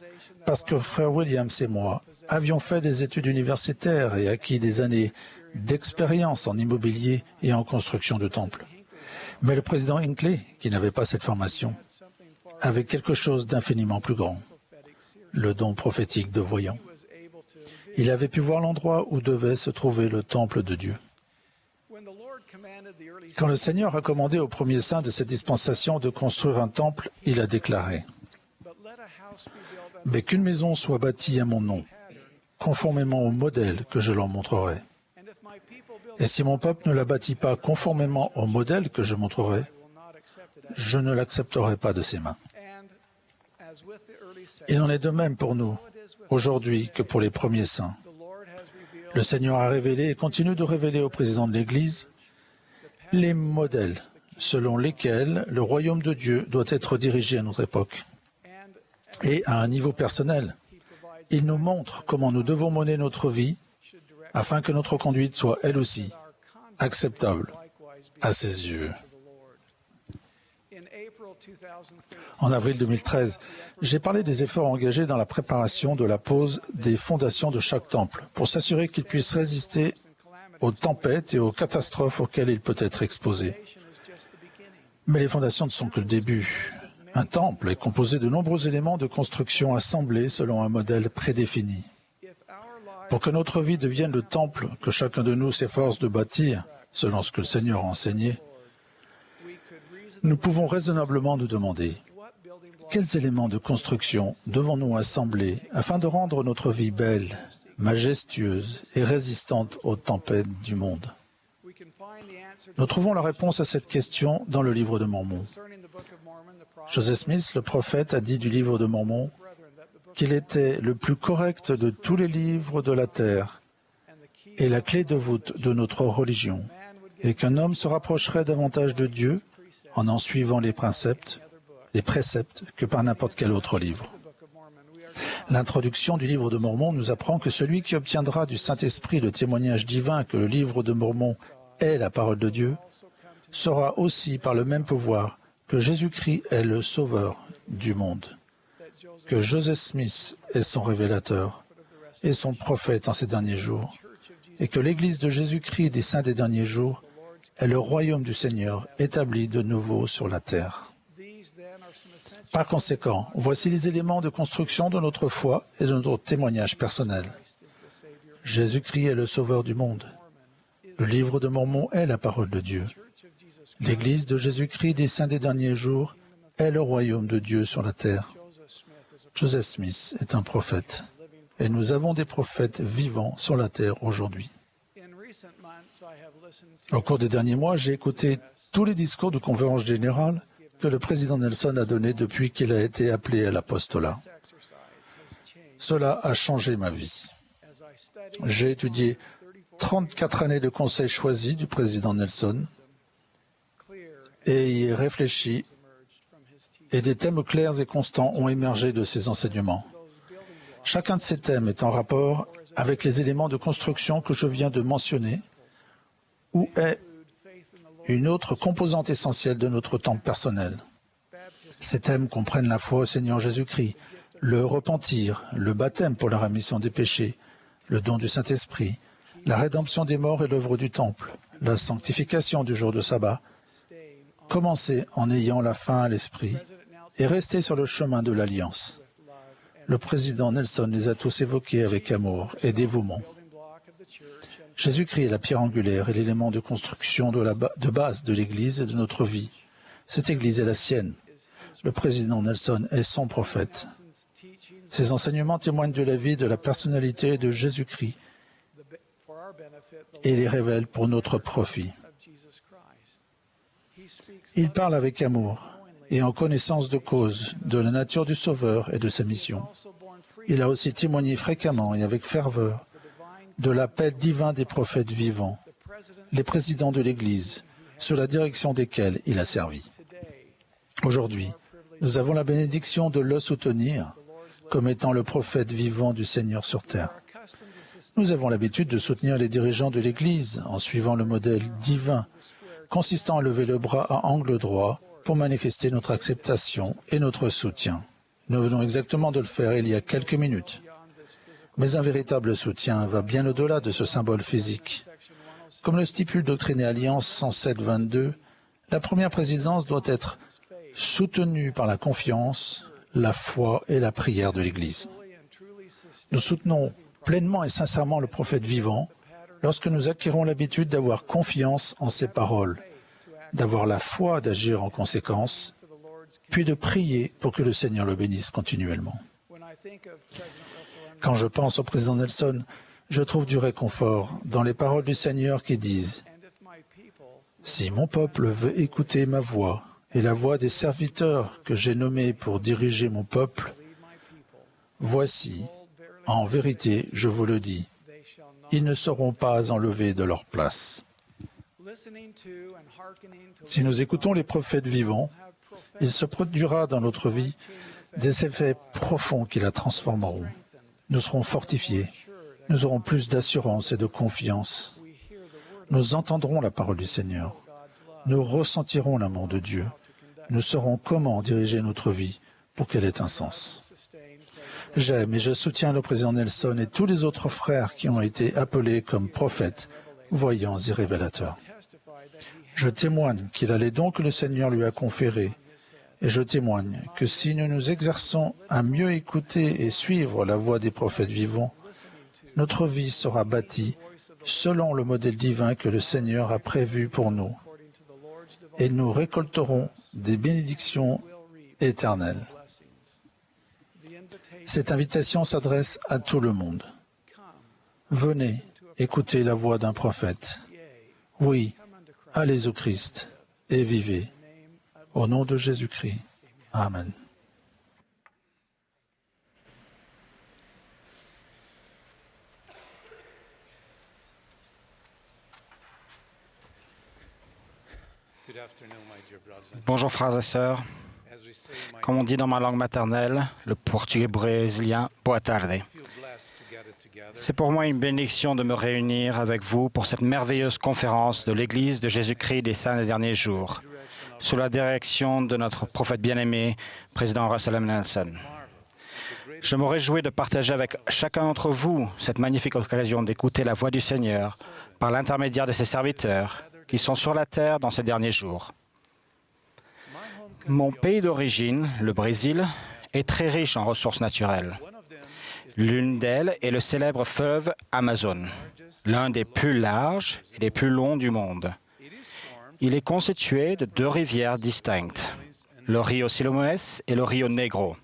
parce que frère Williams et moi avions fait des études universitaires et acquis des années d'expérience en immobilier et en construction de temples. Mais le président Hinckley, qui n'avait pas cette formation, avait quelque chose d'infiniment plus grand, le don prophétique de voyant. Il avait pu voir l'endroit où devait se trouver le temple de Dieu. Quand le Seigneur a commandé aux premiers saints de cette dispensation de construire un temple, il a déclaré « Mais qu'une maison soit bâtie à mon nom, conformément au modèle que je leur montrerai. Et si mon peuple ne la bâtit pas conformément au modèle que je montrerai, je ne l'accepterai pas de ses mains. » Il en est de même pour nous, aujourd'hui, que pour les premiers saints. Le Seigneur a révélé et continue de révéler au président de l'Église les modèles selon lesquels le royaume de Dieu doit être dirigé à notre époque. Et à un niveau personnel, il nous montre comment nous devons mener notre vie afin que notre conduite soit, elle aussi, acceptable à ses yeux. En avril 2013, j'ai parlé des efforts engagés dans la préparation de la pose des fondations de chaque temple pour s'assurer qu'il puisse résister aux tempêtes et aux catastrophes auxquelles il peut être exposé. Mais les fondations ne sont que le début. Un temple est composé de nombreux éléments de construction assemblés selon un modèle prédéfini. Pour que notre vie devienne le temple que chacun de nous s'efforce de bâtir, selon ce que le Seigneur a enseigné, nous pouvons raisonnablement nous demander quels éléments de construction devons-nous assembler afin de rendre notre vie belle, majestueuse et résistante aux tempêtes du monde. Nous trouvons la réponse à cette question dans le livre de Mormon. Joseph Smith, le prophète, a dit du livre de Mormon qu'il était le plus correct de tous les livres de la terre et la clé de voûte de notre religion, et qu'un homme se rapprocherait davantage de Dieu en suivant les préceptes que par n'importe quel autre livre. L'introduction du livre de Mormon nous apprend que celui qui obtiendra du Saint-Esprit le témoignage divin que le livre de Mormon est la parole de Dieu, saura aussi par le même pouvoir que Jésus-Christ est le Sauveur du monde, que Joseph Smith est son révélateur et son prophète en ces derniers jours, et que l'Église de Jésus-Christ des saints des derniers jours est le royaume du Seigneur établi de nouveau sur la terre. Par conséquent, voici les éléments de construction de notre foi et de notre témoignage personnel. Jésus-Christ est le Sauveur du monde. Le livre de Mormon est la parole de Dieu. L'Église de Jésus-Christ des saints des derniers jours est le royaume de Dieu sur la terre. Joseph Smith est un prophète, et nous avons des prophètes vivants sur la terre aujourd'hui. Au cours des derniers mois, j'ai écouté tous les discours de conférence générale que le président Nelson a donnés depuis qu'il a été appelé à l'apostolat. Cela a changé ma vie. J'ai étudié 34 années de conseils choisis du président Nelson et y ai réfléchi, et des thèmes clairs et constants ont émergé de ces enseignements. Chacun de ces thèmes est en rapport avec les éléments de construction que je viens de mentionner, ou est une autre composante essentielle de notre temple personnel. Ces thèmes comprennent la foi au Seigneur Jésus-Christ, le repentir, le baptême pour la rémission des péchés, le don du Saint-Esprit, la rédemption des morts et l'œuvre du temple, la sanctification du jour de sabbat, commencer en ayant la fin à l'esprit et rester sur le chemin de l'alliance. Le président Nelson les a tous évoqués avec amour et dévouement. Jésus-Christ est la pierre angulaire et l'élément de construction de base de l'Église et de notre vie. Cette Église est la sienne. Le président Nelson est son prophète. Ses enseignements témoignent de la vie et de la personnalité de Jésus-Christ et les révèlent pour notre profit. Il parle avec amour et en connaissance de cause de la nature du Sauveur et de sa mission. Il a aussi témoigné fréquemment et avec ferveur de l'appel divin des prophètes vivants, les présidents de l'Église, sous la direction desquels il a servi. Aujourd'hui, nous avons la bénédiction de le soutenir comme étant le prophète vivant du Seigneur sur terre. Nous avons l'habitude de soutenir les dirigeants de l'Église en suivant le modèle divin, consistant à lever le bras à angle droit pour manifester notre acceptation et notre soutien. Nous venons exactement de le faire il y a quelques minutes. Mais un véritable soutien va bien au-delà de ce symbole physique. Comme le stipule Doctrine et Alliance 107-22, la première présidence doit être soutenue par la confiance, la foi et la prière de l'Église. Nous soutenons pleinement et sincèrement le prophète vivant lorsque nous acquérons l'habitude d'avoir confiance en ses paroles, d'avoir la foi d'agir en conséquence, puis de prier pour que le Seigneur le bénisse continuellement. Quand je pense au président Nelson, je trouve du réconfort dans les paroles du Seigneur qui disent « Si mon peuple veut écouter ma voix et la voix des serviteurs que j'ai nommés pour diriger mon peuple, voici, en vérité, je vous le dis, ils ne seront pas enlevés de leur place. » Si nous écoutons les prophètes vivants, il se produira dans notre vie des effets profonds qui la transformeront. Nous serons fortifiés, nous aurons plus d'assurance et de confiance. Nous entendrons la parole du Seigneur, nous ressentirons l'amour de Dieu, nous saurons comment diriger notre vie pour qu'elle ait un sens. J'aime et je soutiens le président Nelson et tous les autres frères qui ont été appelés comme prophètes, voyants et révélateurs. Je témoigne qu'il a les dons que le Seigneur lui a conférés, et je témoigne que si nous nous exerçons à mieux écouter et suivre la voix des prophètes vivants, notre vie sera bâtie selon le modèle divin que le Seigneur a prévu pour nous, et nous récolterons des bénédictions éternelles. Cette invitation s'adresse à tout le monde. Venez écouter la voix d'un prophète. Oui, allez au Christ et vivez. Au nom de Jésus-Christ. Amen. Bonjour frères et sœurs. Comme on dit dans ma langue maternelle, le portugais brésilien, boa tarde. C'est pour moi une bénédiction de me réunir avec vous pour cette merveilleuse conférence de l'Église de Jésus-Christ des Saints des Derniers Jours, sous la direction de notre prophète bien-aimé, président Russell M. Nelson. Je me réjouis de partager avec chacun d'entre vous cette magnifique occasion d'écouter la voix du Seigneur par l'intermédiaire de ses serviteurs qui sont sur la terre dans ces derniers jours. Mon pays d'origine, le Brésil, est très riche en ressources naturelles. L'une d'elles est le célèbre fleuve Amazon, l'un des plus larges et des plus longs du monde. Il est constitué de deux rivières distinctes, le Rio Silomoes et le Rio Negro.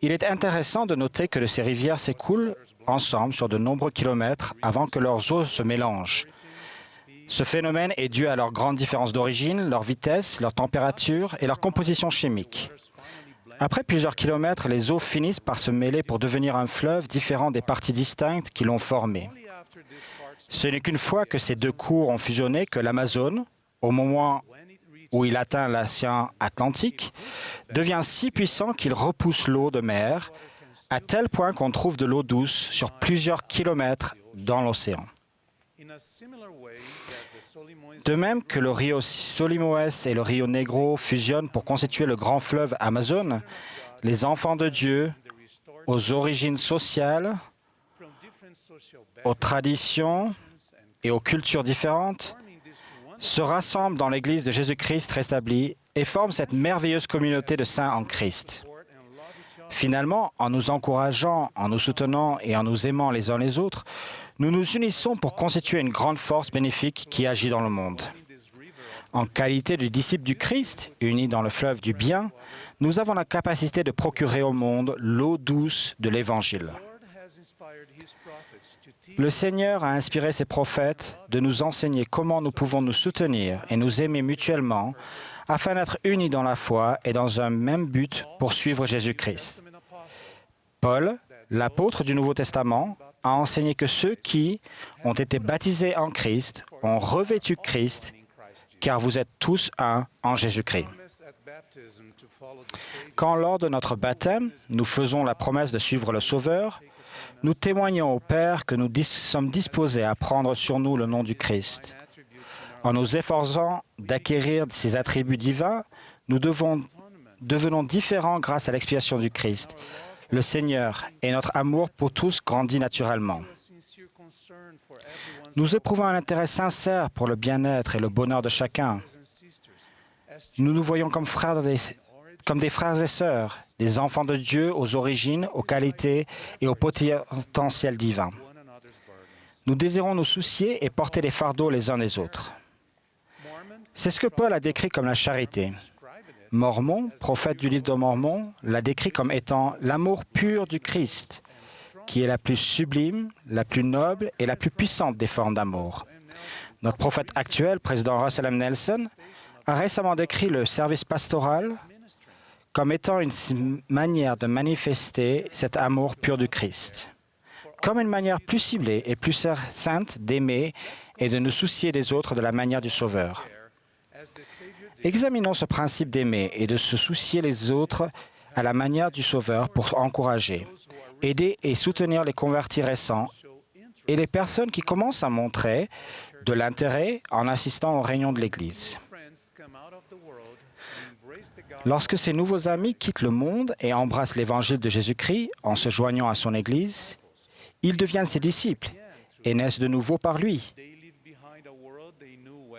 Il est intéressant de noter que ces rivières s'écoulent ensemble sur de nombreux kilomètres avant que leurs eaux se mélangent. Ce phénomène est dû à leur grande différence d'origine, leur vitesse, leur température et leur composition chimique. Après plusieurs kilomètres, les eaux finissent par se mêler pour devenir un fleuve différent des parties distinctes qui l'ont formé. Ce n'est qu'une fois que ces deux cours ont fusionné que l'Amazone, au moment où il atteint l'océan Atlantique, devient si puissant qu'il repousse l'eau de mer, à tel point qu'on trouve de l'eau douce sur plusieurs kilomètres dans l'océan. De même que le Rio Solimões et le Rio Negro fusionnent pour constituer le grand fleuve Amazone, les enfants de Dieu, aux origines sociales, aux traditions et aux cultures différentes, se rassemblent dans l'Église de Jésus-Christ rétablie et forment cette merveilleuse communauté de saints en Christ. Finalement, en nous encourageant, en nous soutenant et en nous aimant les uns les autres, nous nous unissons pour constituer une grande force bénéfique qui agit dans le monde. En qualité de disciples du Christ, unis dans le fleuve du bien, nous avons la capacité de procurer au monde l'eau douce de l'Évangile. Le Seigneur a inspiré ses prophètes de nous enseigner comment nous pouvons nous soutenir et nous aimer mutuellement afin d'être unis dans la foi et dans un même but pour suivre Jésus-Christ. Paul, l'apôtre du Nouveau Testament, a enseigné que ceux qui ont été baptisés en Christ ont revêtu Christ, car vous êtes tous un en Jésus-Christ. Quand lors de notre baptême, nous faisons la promesse de suivre le Sauveur, Nous témoignons au Père que nous sommes disposés à prendre sur nous le nom du Christ. En nous efforçant d'acquérir ses attributs divins, nous devenons différents grâce à l'expiation du Christ. Le Seigneur et notre amour pour tous grandit naturellement. Nous éprouvons un intérêt sincère pour le bien-être et le bonheur de chacun. Nous nous voyons comme des frères et sœurs, des enfants de Dieu aux origines, aux qualités et au potentiel divin. Nous désirons nous soucier et porter les fardeaux les uns des autres. C'est ce que Paul a décrit comme la charité. Mormon, prophète du livre de Mormon, l'a décrit comme étant l'amour pur du Christ, qui est la plus sublime, la plus noble et la plus puissante des formes d'amour. Notre prophète actuel, président Russell M. Nelson, a récemment décrit le service pastoral comme étant une manière de manifester cet amour pur du Christ, comme une manière plus ciblée et plus sainte d'aimer et de nous soucier des autres de la manière du Sauveur. Examinons ce principe d'aimer et de se soucier des autres à la manière du Sauveur pour encourager, aider et soutenir les convertis récents et les personnes qui commencent à montrer de l'intérêt en assistant aux réunions de l'Église. Lorsque ces nouveaux amis quittent le monde et embrassent l'Évangile de Jésus-Christ en se joignant à son Église, ils deviennent ses disciples et naissent de nouveau par lui.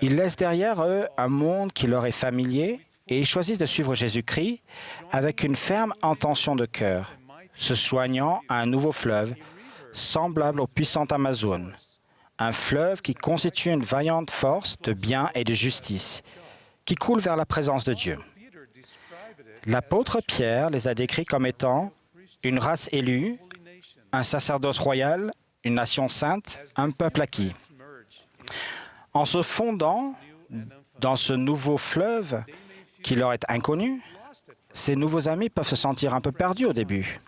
Ils laissent derrière eux un monde qui leur est familier et ils choisissent de suivre Jésus-Christ avec une ferme intention de cœur, se joignant à un nouveau fleuve semblable au puissant Amazone, un fleuve qui constitue une vaillante force de bien et de justice, qui coule vers la présence de Dieu. L'apôtre Pierre les a décrits comme étant une race élue, un sacerdoce royal, une nation sainte, un peuple acquis. En se fondant dans ce nouveau fleuve qui leur est inconnu, ces nouveaux amis peuvent se sentir un peu perdus au début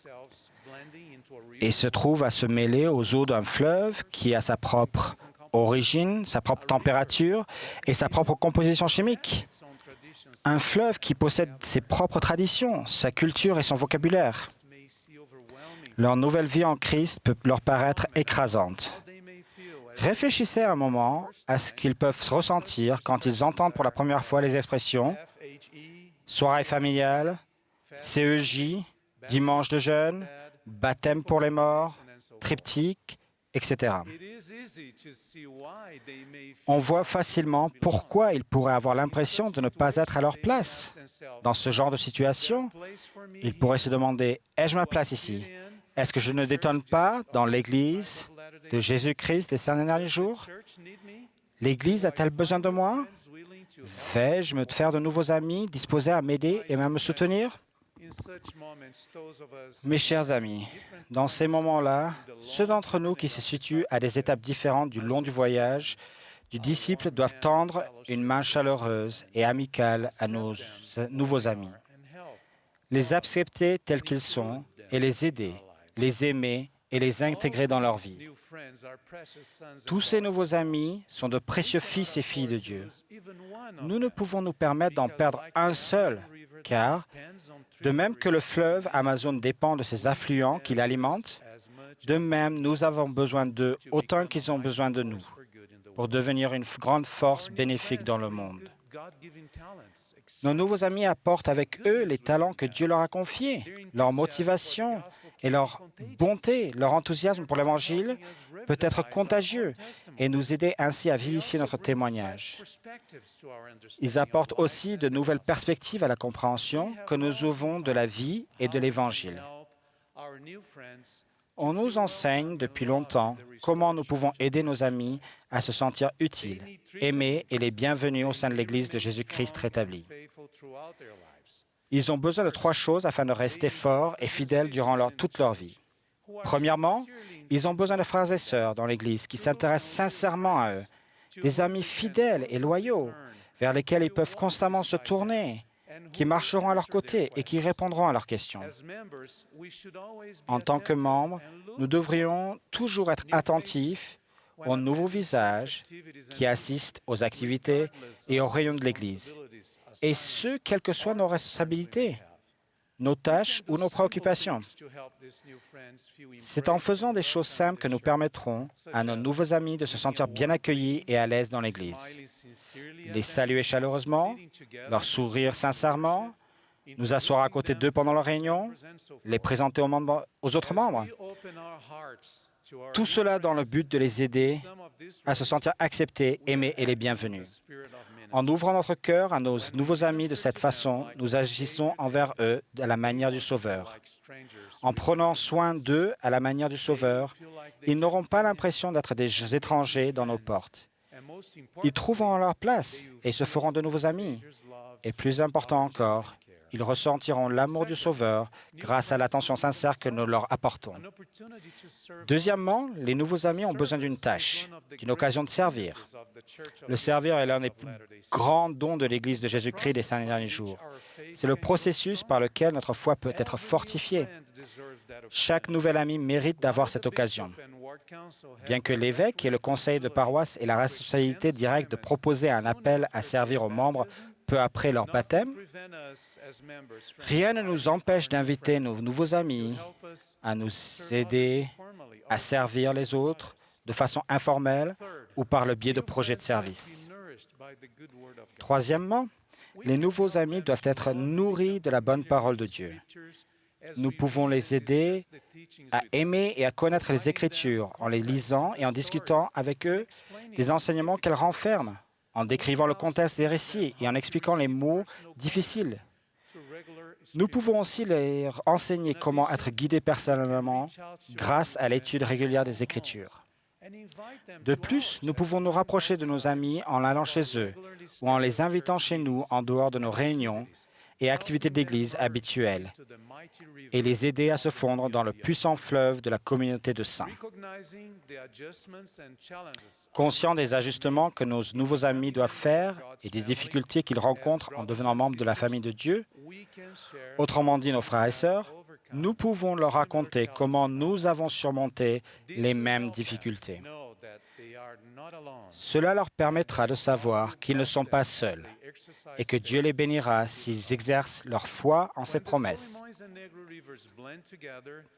et se trouvent à se mêler aux eaux d'un fleuve qui a sa propre origine, sa propre température et sa propre composition chimique. Un fleuve qui possède ses propres traditions, sa culture et son vocabulaire. Leur nouvelle vie en Christ peut leur paraître écrasante. Réfléchissez un moment à ce qu'ils peuvent ressentir quand ils entendent pour la première fois les expressions « soirée familiale »,« CEJ »,« dimanche de jeûne »,« baptême pour les morts »,« triptyque », etc. On voit facilement pourquoi ils pourraient avoir l'impression de ne pas être à leur place. Dans ce genre de situation, ils pourraient se demander « ai-je ma place ici ? Est-ce que je ne détonne pas dans l'Église de Jésus-Christ des 5 derniers jours? L'Église a-t-elle besoin de moi? Vais-je me faire de nouveaux amis disposés à m'aider et à me soutenir? » Mes chers amis, dans ces moments-là, ceux d'entre nous qui se situent à des étapes différentes du long du voyage du disciple doivent tendre une main chaleureuse et amicale à nos nouveaux amis, les accepter tels qu'ils sont et les aider, les aimer et les intégrer dans leur vie. Tous ces nouveaux amis sont de précieux fils et filles de Dieu. Nous ne pouvons nous permettre d'en perdre un seul, car, de même que le fleuve Amazone dépend de ses affluents qui l'alimentent, de même nous avons besoin d'eux autant qu'ils ont besoin de nous pour devenir une grande force bénéfique dans le monde. Nos nouveaux amis apportent avec eux les talents que Dieu leur a confiés, leur motivation et leur bonté, leur enthousiasme pour l'Évangile peut être contagieux et nous aider ainsi à vivifier notre témoignage. Ils apportent aussi de nouvelles perspectives à la compréhension que nous avons de la vie et de l'Évangile. On nous enseigne depuis longtemps comment nous pouvons aider nos amis à se sentir utiles, aimés et les bienvenus au sein de l'Église de Jésus-Christ rétabli. Ils ont besoin de 3 choses afin de rester forts et fidèles durant toute leur vie. Premièrement, ils ont besoin de frères et sœurs dans l'Église qui s'intéressent sincèrement à eux, des amis fidèles et loyaux vers lesquels ils peuvent constamment se tourner, qui marcheront à leur côté et qui répondront à leurs questions. En tant que membres, nous devrions toujours être attentifs aux nouveaux visages qui assistent aux activités et aux réunions de l'Église, et ce, quelles que soient nos responsabilités. nos tâches ou nos préoccupations. C'est en faisant des choses simples que nous permettrons à nos nouveaux amis de se sentir bien accueillis et à l'aise dans l'Église. Les saluer chaleureusement, leur sourire sincèrement, nous asseoir à côté d'eux pendant la réunion, les présenter aux autres membres. Tout cela dans le but de les aider à se sentir acceptés, aimés et les bienvenus. En ouvrant notre cœur à nos nouveaux amis de cette façon, nous agissons envers eux à la manière du Sauveur. En prenant soin d'eux à la manière du Sauveur, ils n'auront pas l'impression d'être des étrangers dans nos portes. Ils trouveront leur place et se feront de nouveaux amis. Et plus important encore, ils ressentiront l'amour du Sauveur grâce à l'attention sincère que nous leur apportons. Deuxièmement, les nouveaux amis ont besoin d'une tâche, d'une occasion de servir. Le servir est l'un des plus grands dons de l'Église de Jésus-Christ des 5 derniers jours. C'est le processus par lequel notre foi peut être fortifiée. Chaque nouvel ami mérite d'avoir cette occasion. Bien que l'évêque et le conseil de paroisse aient la responsabilité directe de proposer un appel à servir aux membres peu après leur baptême, rien ne nous empêche d'inviter nos nouveaux amis à nous aider à servir les autres de façon informelle ou par le biais de projets de service. Troisièmement, les nouveaux amis doivent être nourris de la bonne parole de Dieu. Nous pouvons les aider à aimer et à connaître les Écritures en les lisant et en discutant avec eux des enseignements qu'elles renferment, en décrivant le contexte des récits et en expliquant les mots difficiles. Nous pouvons aussi leur enseigner comment être guidés personnellement grâce à l'étude régulière des Écritures. De plus, nous pouvons nous rapprocher de nos amis en allant chez eux ou en les invitant chez nous en dehors de nos réunions et activités d'Église habituelles et les aider à se fondre dans le puissant fleuve de la communauté de saints. Conscients des ajustements que nos nouveaux amis doivent faire et des difficultés qu'ils rencontrent en devenant membres de la famille de Dieu, autrement dit nos frères et sœurs, nous pouvons leur raconter comment nous avons surmonté les mêmes difficultés. Cela leur permettra de savoir qu'ils ne sont pas seuls et que Dieu les bénira s'ils exercent leur foi en ses promesses.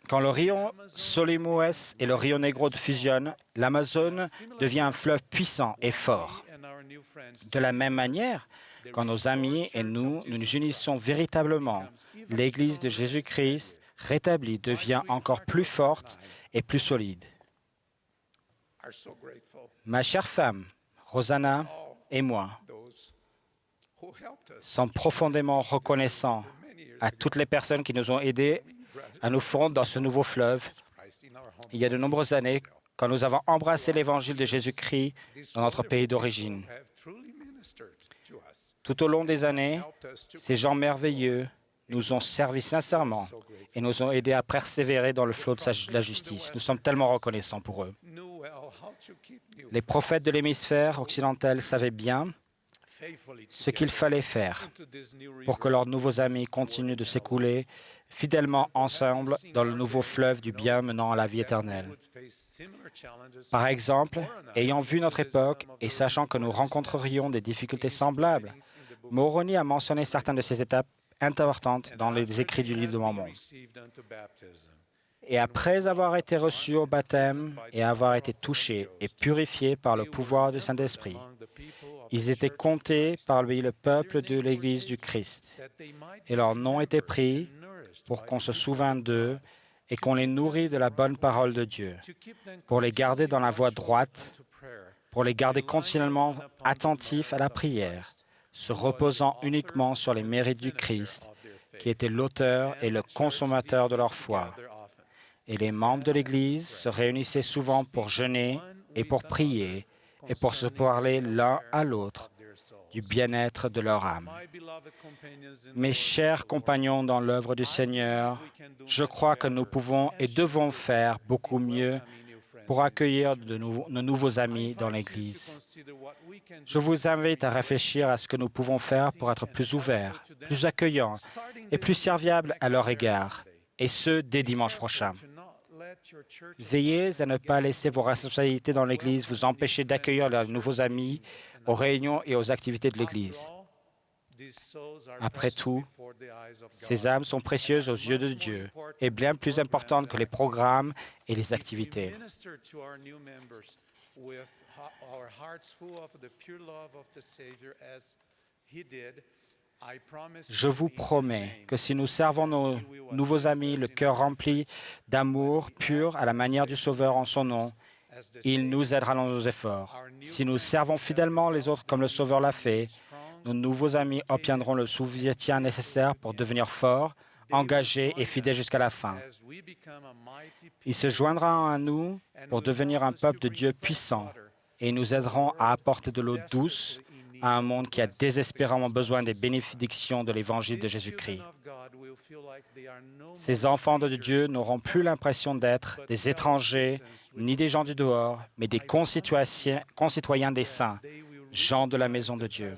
Quand le rio Solimões et le rio Negro fusionnent, l'Amazone devient un fleuve puissant et fort. De la même manière, quand nos amis et nous nous unissons véritablement, l'Église de Jésus-Christ rétablie devient encore plus forte et plus solide. Ma chère femme, Rosanna et moi sommes profondément reconnaissants à toutes les personnes qui nous ont aidés à nous fondre dans ce nouveau fleuve. Il y a de nombreuses années, quand nous avons embrassé l'Évangile de Jésus-Christ dans notre pays d'origine. Tout au long des années, ces gens merveilleux nous ont servi sincèrement et nous ont aidés à persévérer dans le flot de la justice. Nous sommes tellement reconnaissants pour eux. Les prophètes de l'hémisphère occidental savaient bien ce qu'il fallait faire pour que leurs nouveaux amis continuent de s'écouler fidèlement ensemble dans le nouveau fleuve du bien menant à la vie éternelle. Par exemple, ayant vu notre époque et sachant que nous rencontrerions des difficultés semblables, Moroni a mentionné certaines de ces étapes importantes dans les écrits du livre de Mormon. Et après avoir été reçus au baptême et avoir été touchés et purifiés par le pouvoir du Saint-Esprit, ils étaient comptés parmi le peuple de l'Église du Christ. Et leur nom était pris pour qu'on se souvienne d'eux et qu'on les nourrit de la bonne parole de Dieu, pour les garder dans la voie droite, pour les garder continuellement attentifs à la prière, se reposant uniquement sur les mérites du Christ, qui était l'auteur et le consommateur de leur foi. Et les membres de l'Église se réunissaient souvent pour jeûner et pour prier et pour se parler l'un à l'autre du bien-être de leur âme. Mes chers compagnons dans l'œuvre du Seigneur, je crois que nous pouvons et devons faire beaucoup mieux pour accueillir nos nouveaux amis dans l'Église. Je vous invite à réfléchir à ce que nous pouvons faire pour être plus ouverts, plus accueillants et plus serviables à leur égard, et ce, dès dimanche prochain. Veillez à ne pas laisser vos responsabilités dans l'Église vous empêcher d'accueillir leurs nouveaux amis aux réunions et aux activités de l'Église. Après tout, ces âmes sont précieuses aux yeux de Dieu et bien plus importantes que les programmes et les activités. Je vous promets que si nous servons nos nouveaux amis le cœur rempli d'amour pur à la manière du Sauveur en son nom, il nous aidera dans nos efforts. Si nous servons fidèlement les autres comme le Sauveur l'a fait, nos nouveaux amis obtiendront le soutien nécessaire pour devenir forts, engagés et fidèles jusqu'à la fin. Ils se joindront à nous pour devenir un peuple de Dieu puissant et ils nous aideront à apporter de l'eau douce à un monde qui a désespérément besoin des bénédictions de l'Évangile de Jésus-Christ. Ces enfants de Dieu n'auront plus l'impression d'être des étrangers ni des gens du dehors, mais des concitoyens des saints, gens de la maison de Dieu.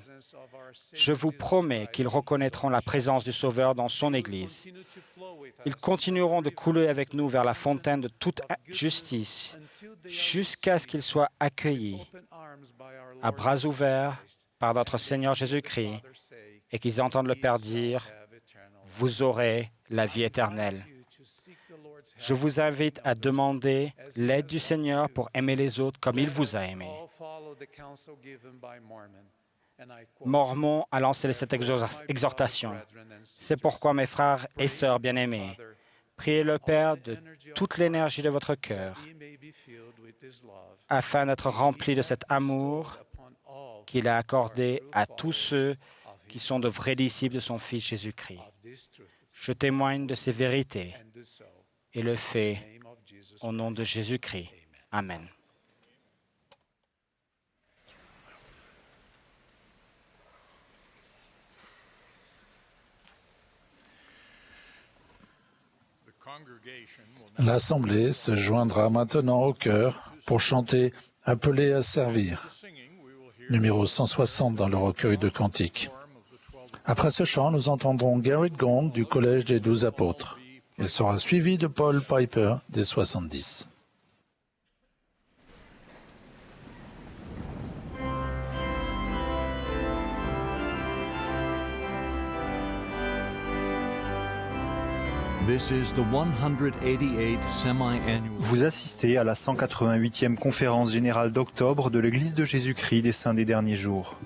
Je vous promets qu'ils reconnaîtront la présence du Sauveur dans son Église. Ils continueront de couler avec nous vers la fontaine de toute justice jusqu'à ce qu'ils soient accueillis à bras ouverts par notre Seigneur Jésus-Christ et qu'ils entendent le Père dire « Vous aurez la vie éternelle ». Je vous invite à demander l'aide du Seigneur pour aimer les autres comme il vous a aimé. Mormon a lancé cette exhortation. C'est pourquoi, mes frères et sœurs bien-aimés, priez le Père de toute l'énergie de votre cœur afin d'être remplis de cet amour qu'il a accordé à tous ceux qui sont de vrais disciples de son Fils Jésus-Christ. Je témoigne de ces vérités et le fais au nom de Jésus-Christ. Amen. L'Assemblée se joindra maintenant au chœur pour chanter « Appelé à servir », numéro 160 dans le recueil de cantiques. Après ce chant, nous entendrons Garrett Gong du Collège des 12 apôtres. Il sera suivi de Paul Piper des 70. Vous assistez à la 188e conférence générale d'octobre de l'Église de Jésus-Christ des Saints des Derniers Jours.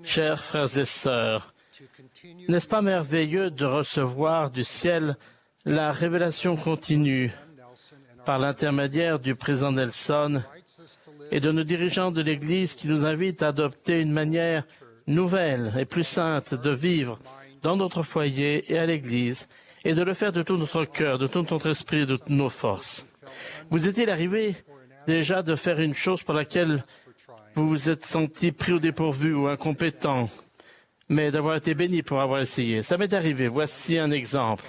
Chers frères et sœurs, n'est-ce pas merveilleux de recevoir du ciel la révélation continue par l'intermédiaire du président Nelson et de nos dirigeants de l'Église qui nous invitent à adopter une manière nouvelle et plus sainte de vivre dans notre foyer et à l'Église et de le faire de tout notre cœur, de tout notre esprit, de toutes nos forces. Vous est-il arrivé déjà de faire une chose pour laquelle vous vous êtes senti pris au dépourvu ou incompétent, mais d'avoir été béni pour avoir essayé? Ça m'est arrivé. Voici un exemple.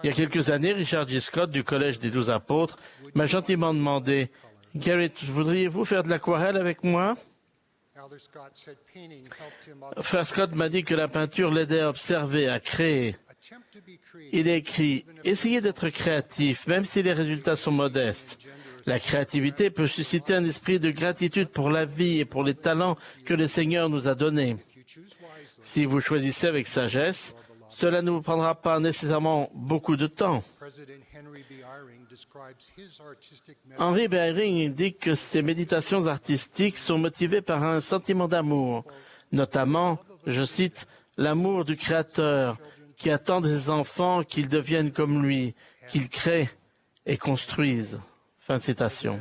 Il y a quelques années, Richard G. Scott du Collège des 12 Apôtres m'a gentiment demandé « Garrett, voudriez-vous faire de l'aquarelle avec moi ?» Frère Scott m'a dit que la peinture l'aidait à observer, à créer. Il a écrit « Essayez d'être créatif, même si les résultats sont modestes. La créativité peut susciter un esprit de gratitude pour la vie et pour les talents que le Seigneur nous a donnés. Si vous choisissez avec sagesse, cela ne vous prendra pas nécessairement beaucoup de temps. » Henry B. Eyring dit que ses méditations artistiques sont motivées par un sentiment d'amour, notamment, je cite, « l'amour du Créateur, qui attend de ses enfants qu'ils deviennent comme lui, qu'ils créent et construisent. » Fin de citation.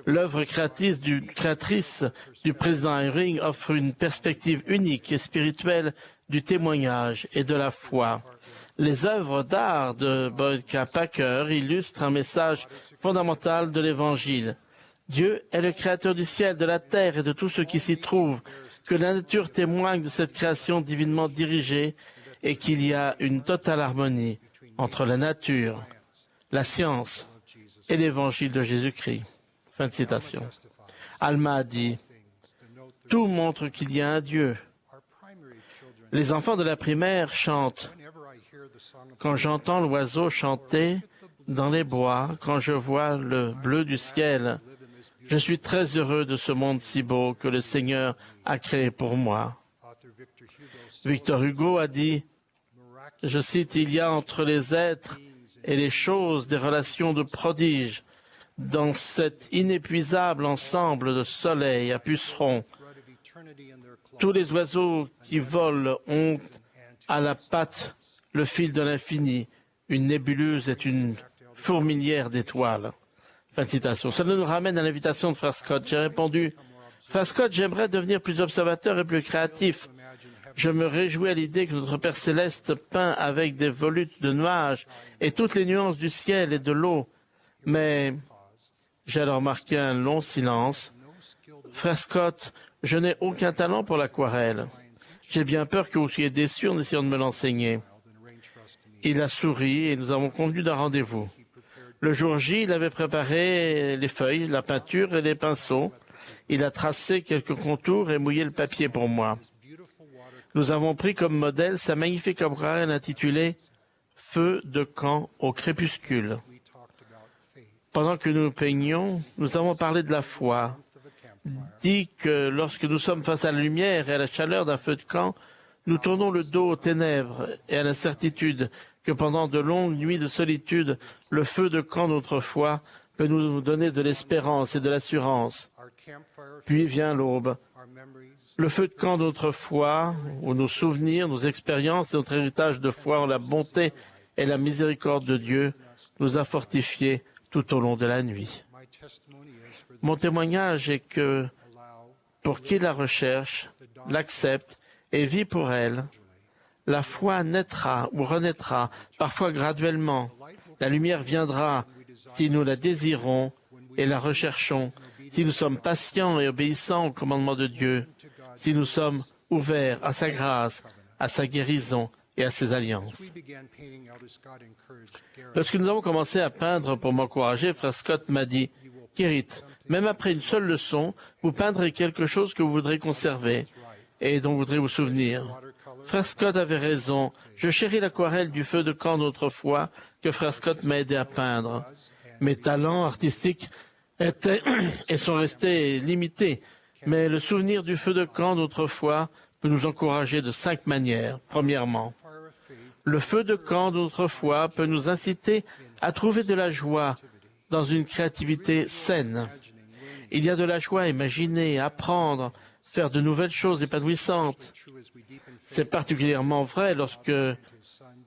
L'œuvre créatrice du président Eyring offre une perspective unique et spirituelle du témoignage et de la foi. Les œuvres d'art de Boyd K. Packer illustrent un message fondamental de l'Évangile. Dieu est le créateur du ciel, de la terre et de tout ce qui s'y trouve, que la nature témoigne de cette création divinement dirigée et qu'il y a une totale harmonie entre la nature, la science et l'Évangile de Jésus-Christ. Fin de citation. Alma a dit « Tout montre qu'il y a un Dieu. » Les enfants de la primaire chantent. Quand j'entends l'oiseau chanter dans les bois, quand je vois le bleu du ciel, je suis très heureux de ce monde si beau que le Seigneur a créé pour moi. Victor Hugo a dit, je cite, « Il y a entre les êtres et les choses des relations de prodige, dans cet inépuisable ensemble de soleil à pucerons. Tous les oiseaux qui volent ont à la patte le fil de l'infini. Une nébuleuse est une fourmilière d'étoiles. » Fin de citation. Cela nous ramène à l'invitation de Frère Scott. J'ai répondu, Frère Scott, j'aimerais devenir plus observateur et plus créatif. Je me réjouis à l'idée que notre Père Céleste peint avec des volutes de nuages et toutes les nuances du ciel et de l'eau. Mais j'ai alors marqué un long silence. Frère Scott, je n'ai aucun talent pour l'aquarelle. J'ai bien peur que vous soyez déçu en essayant de me l'enseigner. Il a souri et nous avons convenu d'un rendez-vous. Le jour J, il avait préparé les feuilles, la peinture et les pinceaux. Il a tracé quelques contours et mouillé le papier pour moi. Nous avons pris comme modèle sa magnifique aquarelle intitulée « Feu de camp au crépuscule ». Pendant que nous peignions, nous avons parlé de la foi, dit que lorsque nous sommes face à la lumière et à la chaleur d'un feu de camp, nous tournons le dos aux ténèbres et à la certitude que pendant de longues nuits de solitude, le feu de camp de notre foi peut nous donner de l'espérance et de l'assurance. Puis vient l'aube. Le feu de camp de notre foi, où nos souvenirs, nos expériences et notre héritage de foi en la bonté et la miséricorde de Dieu nous a fortifiés tout au long de la nuit. Mon témoignage est que, pour qui la recherche, l'accepte et vit pour elle, la foi naîtra ou renaîtra, parfois graduellement. La lumière viendra si nous la désirons et la recherchons, si nous sommes patients et obéissants au commandement de Dieu, si nous sommes ouverts à sa grâce, à sa guérison et à ses alliances. Lorsque nous avons commencé à peindre pour m'encourager, Frère Scott m'a dit, « Garrett, même après une seule leçon, vous peindrez quelque chose que vous voudrez conserver et dont vous voudrez vous souvenir. » Frère Scott avait raison. Je chéris l'aquarelle du feu de camp d'autrefois que Frère Scott m'a aidé à peindre. Mes talents artistiques étaient et sont restés limités, mais le souvenir du feu de camp d'autrefois peut nous encourager de 5 manières. Premièrement, le feu de camp d'autrefois peut nous inciter à trouver de la joie dans une créativité saine. Il y a de la joie à imaginer, à apprendre, faire de nouvelles choses épanouissantes. C'est particulièrement vrai lorsque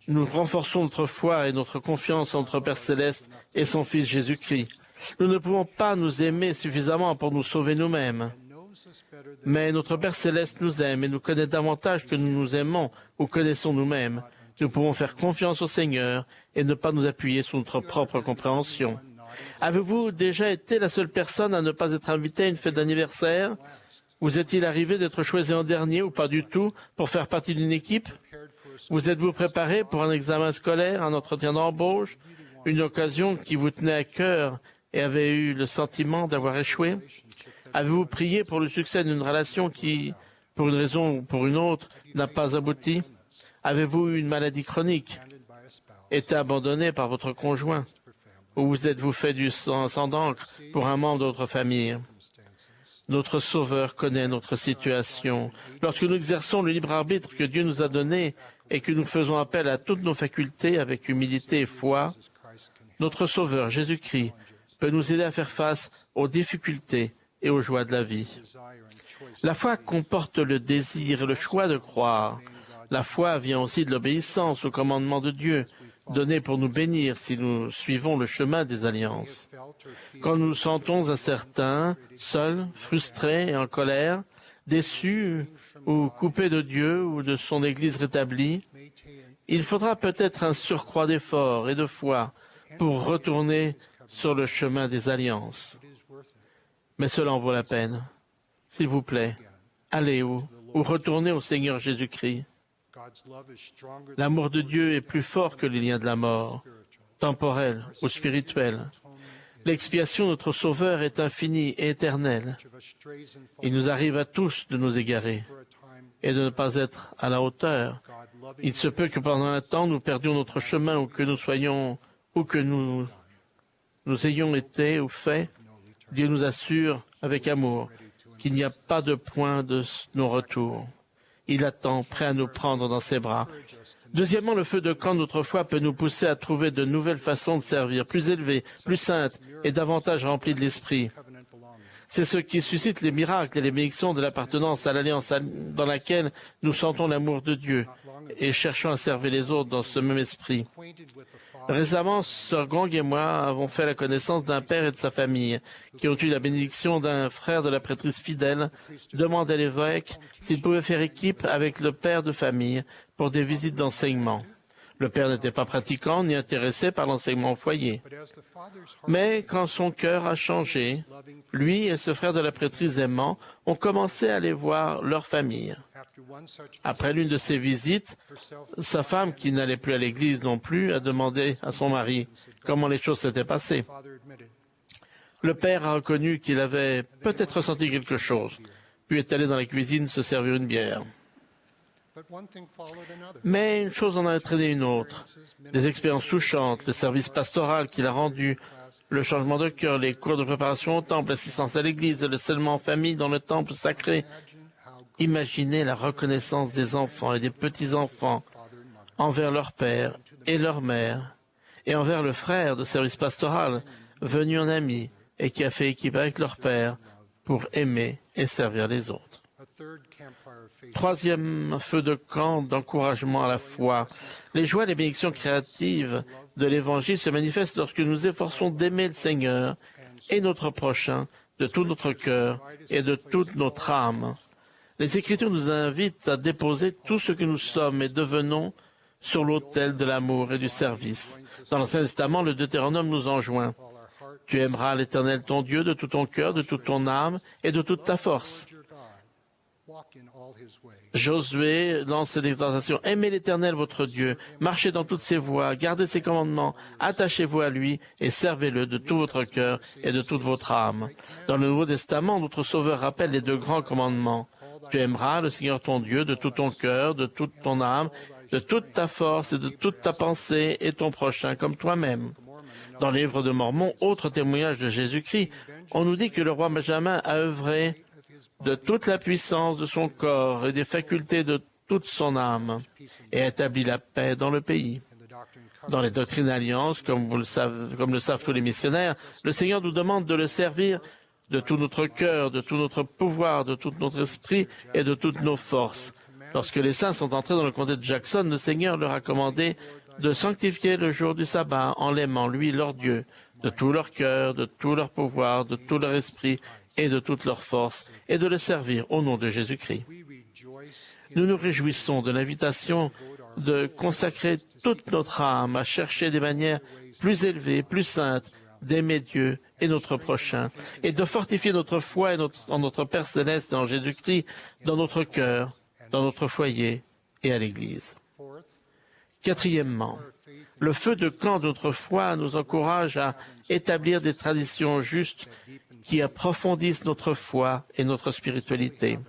nous renforçons notre foi et notre confiance en notre Père Céleste et son Fils Jésus-Christ. Nous ne pouvons pas nous aimer suffisamment pour nous sauver nous-mêmes. Mais notre Père Céleste nous aime et nous connaît davantage que nous nous aimons ou connaissons nous-mêmes. Nous pouvons faire confiance au Seigneur et ne pas nous appuyer sur notre propre compréhension. Avez-vous déjà été la seule personne à ne pas être invitée à une fête d'anniversaire? Vous est-il arrivé d'être choisi en dernier ou pas du tout pour faire partie d'une équipe? Vous êtes-vous préparé pour un examen scolaire, un entretien d'embauche, une occasion qui vous tenait à cœur et avez eu le sentiment d'avoir échoué? Avez-vous prié pour le succès d'une relation qui, pour une raison ou pour une autre, n'a pas abouti? Avez-vous eu une maladie chronique, été abandonné par votre conjoint? Ou vous êtes-vous fait du sang d'encre pour un membre de votre famille? Notre Sauveur connaît notre situation. Lorsque nous exerçons le libre arbitre que Dieu nous a donné et que nous faisons appel à toutes nos facultés avec humilité et foi, notre Sauveur, Jésus-Christ, peut nous aider à faire face aux difficultés et aux joies de la vie. La foi comporte le désir et le choix de croire. La foi vient aussi de l'obéissance au commandement de Dieu, donné pour nous bénir si nous suivons le chemin des alliances. Quand nous nous sentons incertains, seuls, frustrés et en colère, déçus ou coupés de Dieu ou de son Église rétablie, il faudra peut-être un surcroît d'efforts et de foi pour retourner sur le chemin des alliances. Mais cela en vaut la peine. S'il vous plaît, allez ou retournez au Seigneur Jésus-Christ. L'amour de Dieu est plus fort que les liens de la mort, temporels ou spirituels. L'expiation de notre Sauveur est infinie et éternelle. Il nous arrive à tous de nous égarer et de ne pas être à la hauteur. Il se peut que pendant un temps nous perdions notre chemin ou que nous soyons ou que nous ayons été ou fait. Dieu nous assure avec amour qu'il n'y a pas de point de non-retour. Il attend, prêt à nous prendre dans ses bras. Deuxièmement, le feu de camp de notre foi peut nous pousser à trouver de nouvelles façons de servir, plus élevées, plus saintes et davantage remplies de l'esprit. C'est ce qui suscite les miracles et les bénédictions de l'appartenance à l'alliance dans laquelle nous sentons l'amour de Dieu et cherchons à servir les autres dans ce même esprit. Récemment, Sir Gong et moi avons fait la connaissance d'un père et de sa famille qui ont eu la bénédiction d'un frère de la prêtrise fidèle, demandait à l'évêque s'il pouvait faire équipe avec le père de famille pour des visites d'enseignement. Le père n'était pas pratiquant ni intéressé par l'enseignement au foyer. Mais quand son cœur a changé, lui et ce frère de la prêtrise aimant ont commencé à aller voir leur famille. Après l'une de ces visites, sa femme, qui n'allait plus à l'église non plus, a demandé à son mari comment les choses s'étaient passées. Le père a reconnu qu'il avait peut-être ressenti quelque chose, puis est allé dans la cuisine se servir une bière. Mais une chose en a entraîné une autre. Des expériences touchantes, le service pastoral qu'il a rendu, le changement de cœur, les cours de préparation au temple, l'assistance à l'église, le scellement en famille dans le temple sacré. Imaginez la reconnaissance des enfants et des petits-enfants envers leur père et leur mère, et envers le frère de service pastoral, venu en ami et qui a fait équipe avec leur père pour aimer et servir les autres. Troisième feu de camp d'encouragement à la foi. Les joies et les bénédictions créatives de l'Évangile se manifestent lorsque nous efforçons d'aimer le Seigneur et notre prochain de tout notre cœur et de toute notre âme. Les Écritures nous invitent à déposer tout ce que nous sommes et devenons sur l'autel de l'amour et du service. Dans l'Ancien Testament, le Deutéronome nous enjoint. Tu aimeras l'Éternel ton Dieu de tout ton cœur, de toute ton âme et de toute ta force. Josué lance cette exhortation. Aimez l'Éternel votre Dieu, marchez dans toutes ses voies, gardez ses commandements, attachez-vous à lui et servez-le de tout votre cœur et de toute votre âme. Dans le Nouveau Testament, notre Sauveur rappelle les deux grands commandements. Tu aimeras le Seigneur ton Dieu de tout ton cœur, de toute ton âme, de toute ta force et de toute ta pensée et ton prochain comme toi-même. Dans le livre de Mormon, autre témoignage de Jésus-Christ, on nous dit que le roi Benjamin a œuvré de toute la puissance de son corps et des facultés de toute son âme et a établi la paix dans le pays. Dans les doctrines d'alliance, comme le savent tous les missionnaires, le Seigneur nous demande de le servir de tout notre cœur, de tout notre pouvoir, de tout notre esprit et de toutes nos forces. Lorsque les saints sont entrés dans le comté de Jackson, le Seigneur leur a commandé de sanctifier le jour du sabbat en l'aimant, lui, leur Dieu, de tout leur cœur, de tout leur pouvoir, de tout leur esprit et de toute leur force, et de le servir au nom de Jésus-Christ. Nous nous réjouissons de l'invitation de consacrer toute notre âme à chercher des manières plus élevées, plus saintes, d'aimer Dieu et notre prochain, et de fortifier notre foi en notre Père céleste et en Jésus-Christ dans notre cœur, dans notre foyer et à l'Église. Quatrièmement, le feu de camp de notre foi nous encourage à établir des traditions justes qui approfondissent notre foi et notre spiritualité.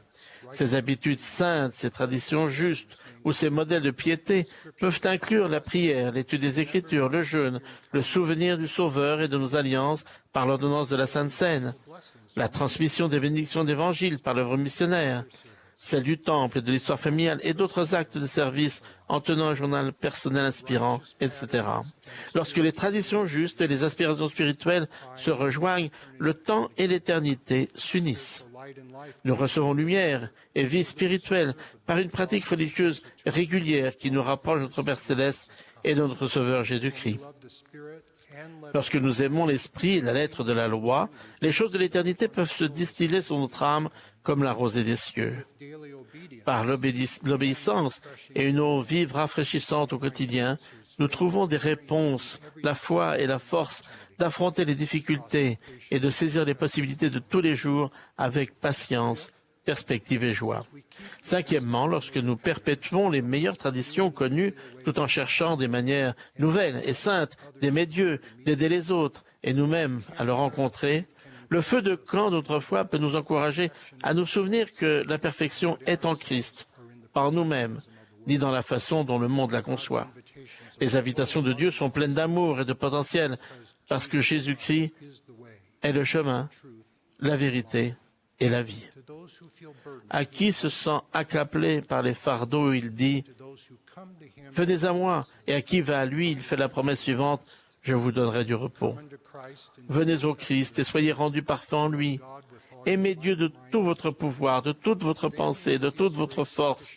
Ces habitudes saintes, ces traditions justes ou ces modèles de piété peuvent inclure la prière, l'étude des Écritures, le jeûne, le souvenir du Sauveur et de nos alliances par l'ordonnance de la Sainte Seine, la transmission des bénédictions d'Évangile par l'œuvre missionnaire, celle du temple et de l'histoire familiale et d'autres actes de service en tenant un journal personnel inspirant, etc. Lorsque les traditions justes et les aspirations spirituelles se rejoignent, le temps et l'éternité s'unissent. Nous recevons lumière et vie spirituelle par une pratique religieuse régulière qui nous rapproche de notre Père céleste et de notre Sauveur Jésus-Christ. Lorsque nous aimons l'esprit et la lettre de la loi, les choses de l'éternité peuvent se distiller sur notre âme comme la rosée des cieux. Par l'obéissance et une eau vive rafraîchissante au quotidien, nous trouvons des réponses, la foi et la force d'affronter les difficultés et de saisir les possibilités de tous les jours avec patience, perspective et joie. Cinquièmement, lorsque nous perpétuons les meilleures traditions connues tout en cherchant des manières nouvelles et saintes d'aimer Dieu, d'aider les autres et nous-mêmes à le rencontrer, le feu de camp de notre foi peut nous encourager à nous souvenir que la perfection est en Christ, pas en nous-mêmes, ni dans la façon dont le monde la conçoit. Les invitations de Dieu sont pleines d'amour et de potentiel parce que Jésus-Christ est le chemin, la vérité et la vie. À qui se sent accablé par les fardeaux, il dit « Venez à moi » et à qui va à lui, il fait la promesse suivante « Je vous donnerai du repos ». Venez au Christ et soyez rendus parfaits en lui. Aimez Dieu de tout votre pouvoir, de toute votre pensée, de toute votre force.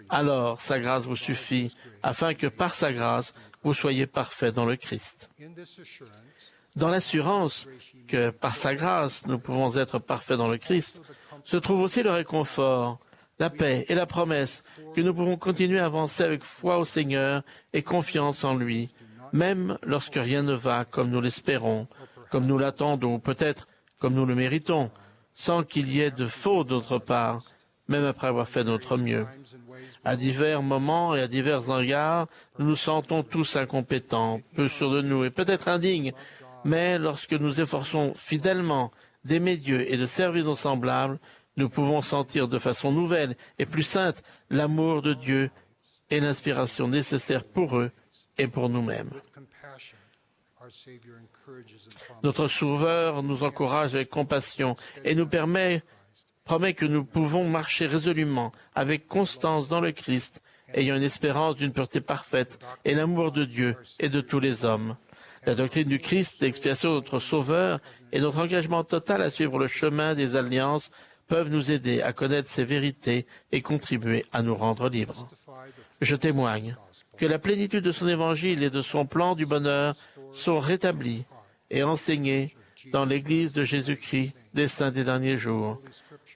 Alors sa grâce vous suffit, afin que par sa grâce, vous soyez parfaits dans le Christ. Dans l'assurance que par sa grâce, nous pouvons être parfaits dans le Christ, se trouve aussi le réconfort, la paix et la promesse que nous pouvons continuer à avancer avec foi au Seigneur et confiance en lui, même lorsque rien ne va comme nous l'espérons, comme nous l'attendons, peut-être comme nous le méritons, sans qu'il y ait de faute de notre part, même après avoir fait notre mieux. À divers moments et à divers égards, nous nous sentons tous incompétents, peu sûrs de nous et peut-être indignes, mais lorsque nous efforçons fidèlement d'aimer Dieu et de servir nos semblables, nous pouvons sentir de façon nouvelle et plus sainte l'amour de Dieu et l'inspiration nécessaire pour eux et pour nous-mêmes. Notre Sauveur nous encourage avec compassion et nous promet que nous pouvons marcher résolument, avec constance dans le Christ, ayant une espérance d'une pureté parfaite et l'amour de Dieu et de tous les hommes. La doctrine du Christ, l'expiation de notre Sauveur et notre engagement total à suivre le chemin des alliances peuvent nous aider à connaître ces vérités et contribuer à nous rendre libres. Je témoigne que la plénitude de son évangile et de son plan du bonheur sont rétablis et enseignés dans l'Église de Jésus-Christ des saints des derniers jours,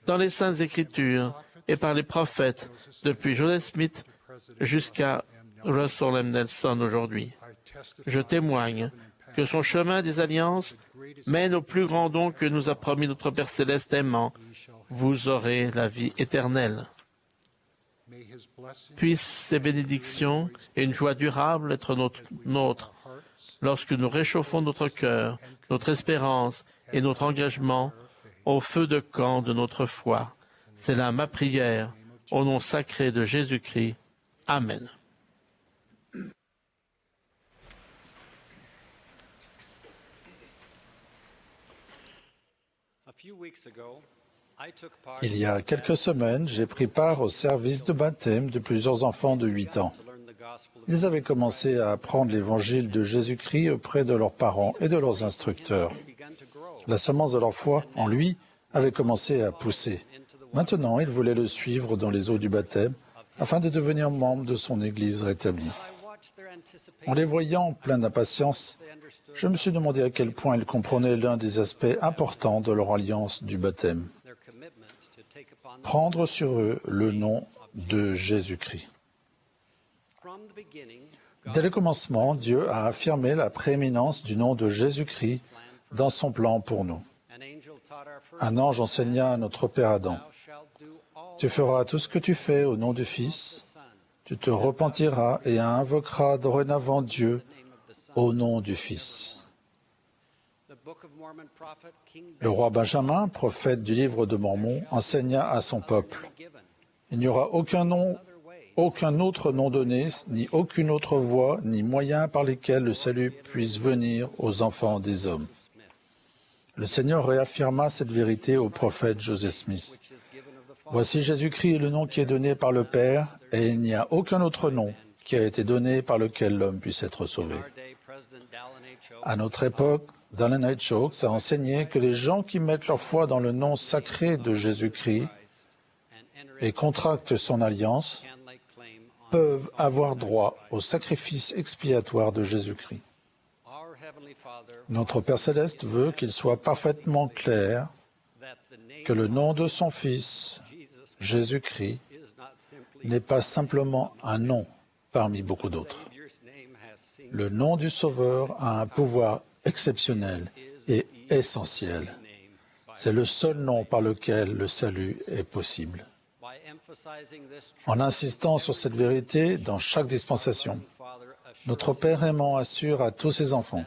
dans les Saintes Écritures et par les prophètes, depuis Joseph Smith jusqu'à Russell M. Nelson aujourd'hui. Je témoigne que son chemin des alliances mène au plus grand don que nous a promis notre Père céleste aimant. Vous aurez la vie éternelle. Puissent ces bénédictions et une joie durable être nôtre lorsque nous réchauffons notre cœur, notre espérance et notre engagement au feu de camp de notre foi. C'est là ma prière, au nom sacré de Jésus-Christ. Amen. Il y a quelques semaines, j'ai pris part au service de baptême de plusieurs enfants de 8 ans. Ils avaient commencé à apprendre l'évangile de Jésus-Christ auprès de leurs parents et de leurs instructeurs. La semence de leur foi en lui avait commencé à pousser. Maintenant, ils voulaient le suivre dans les eaux du baptême afin de devenir membres de son Église rétablie. En les voyant pleins d'impatience, je me suis demandé à quel point ils comprenaient l'un des aspects importants de leur alliance du baptême. Prendre sur eux le nom de Jésus-Christ. Dès le commencement, Dieu a affirmé la prééminence du nom de Jésus-Christ dans son plan pour nous. Un ange enseigna à notre père Adam, « Tu feras tout ce que tu fais au nom du Fils, tu te repentiras et invoqueras dorénavant Dieu au nom du Fils. » Le roi Benjamin, prophète du livre de Mormon, enseigna à son peuple, « Il n'y aura aucun autre nom donné, ni aucune autre voie, ni moyen par lesquels le salut puisse venir aux enfants des hommes. » Le Seigneur réaffirma cette vérité au prophète Joseph Smith. « Voici Jésus-Christ est le nom qui est donné par le Père, et il n'y a aucun autre nom qui a été donné par lequel l'homme puisse être sauvé. » À notre époque, Dallin H. Oaks a enseigné que les gens qui mettent leur foi dans le nom sacré de Jésus-Christ et contractent son alliance peuvent avoir droit au sacrifice expiatoire de Jésus-Christ. Notre Père Céleste veut qu'il soit parfaitement clair que le nom de son Fils, Jésus-Christ, n'est pas simplement un nom parmi beaucoup d'autres. Le nom du Sauveur a un pouvoir exceptionnel et essentiel. C'est le seul nom par lequel le salut est possible. En insistant sur cette vérité dans chaque dispensation, notre Père aimant assure à tous ses enfants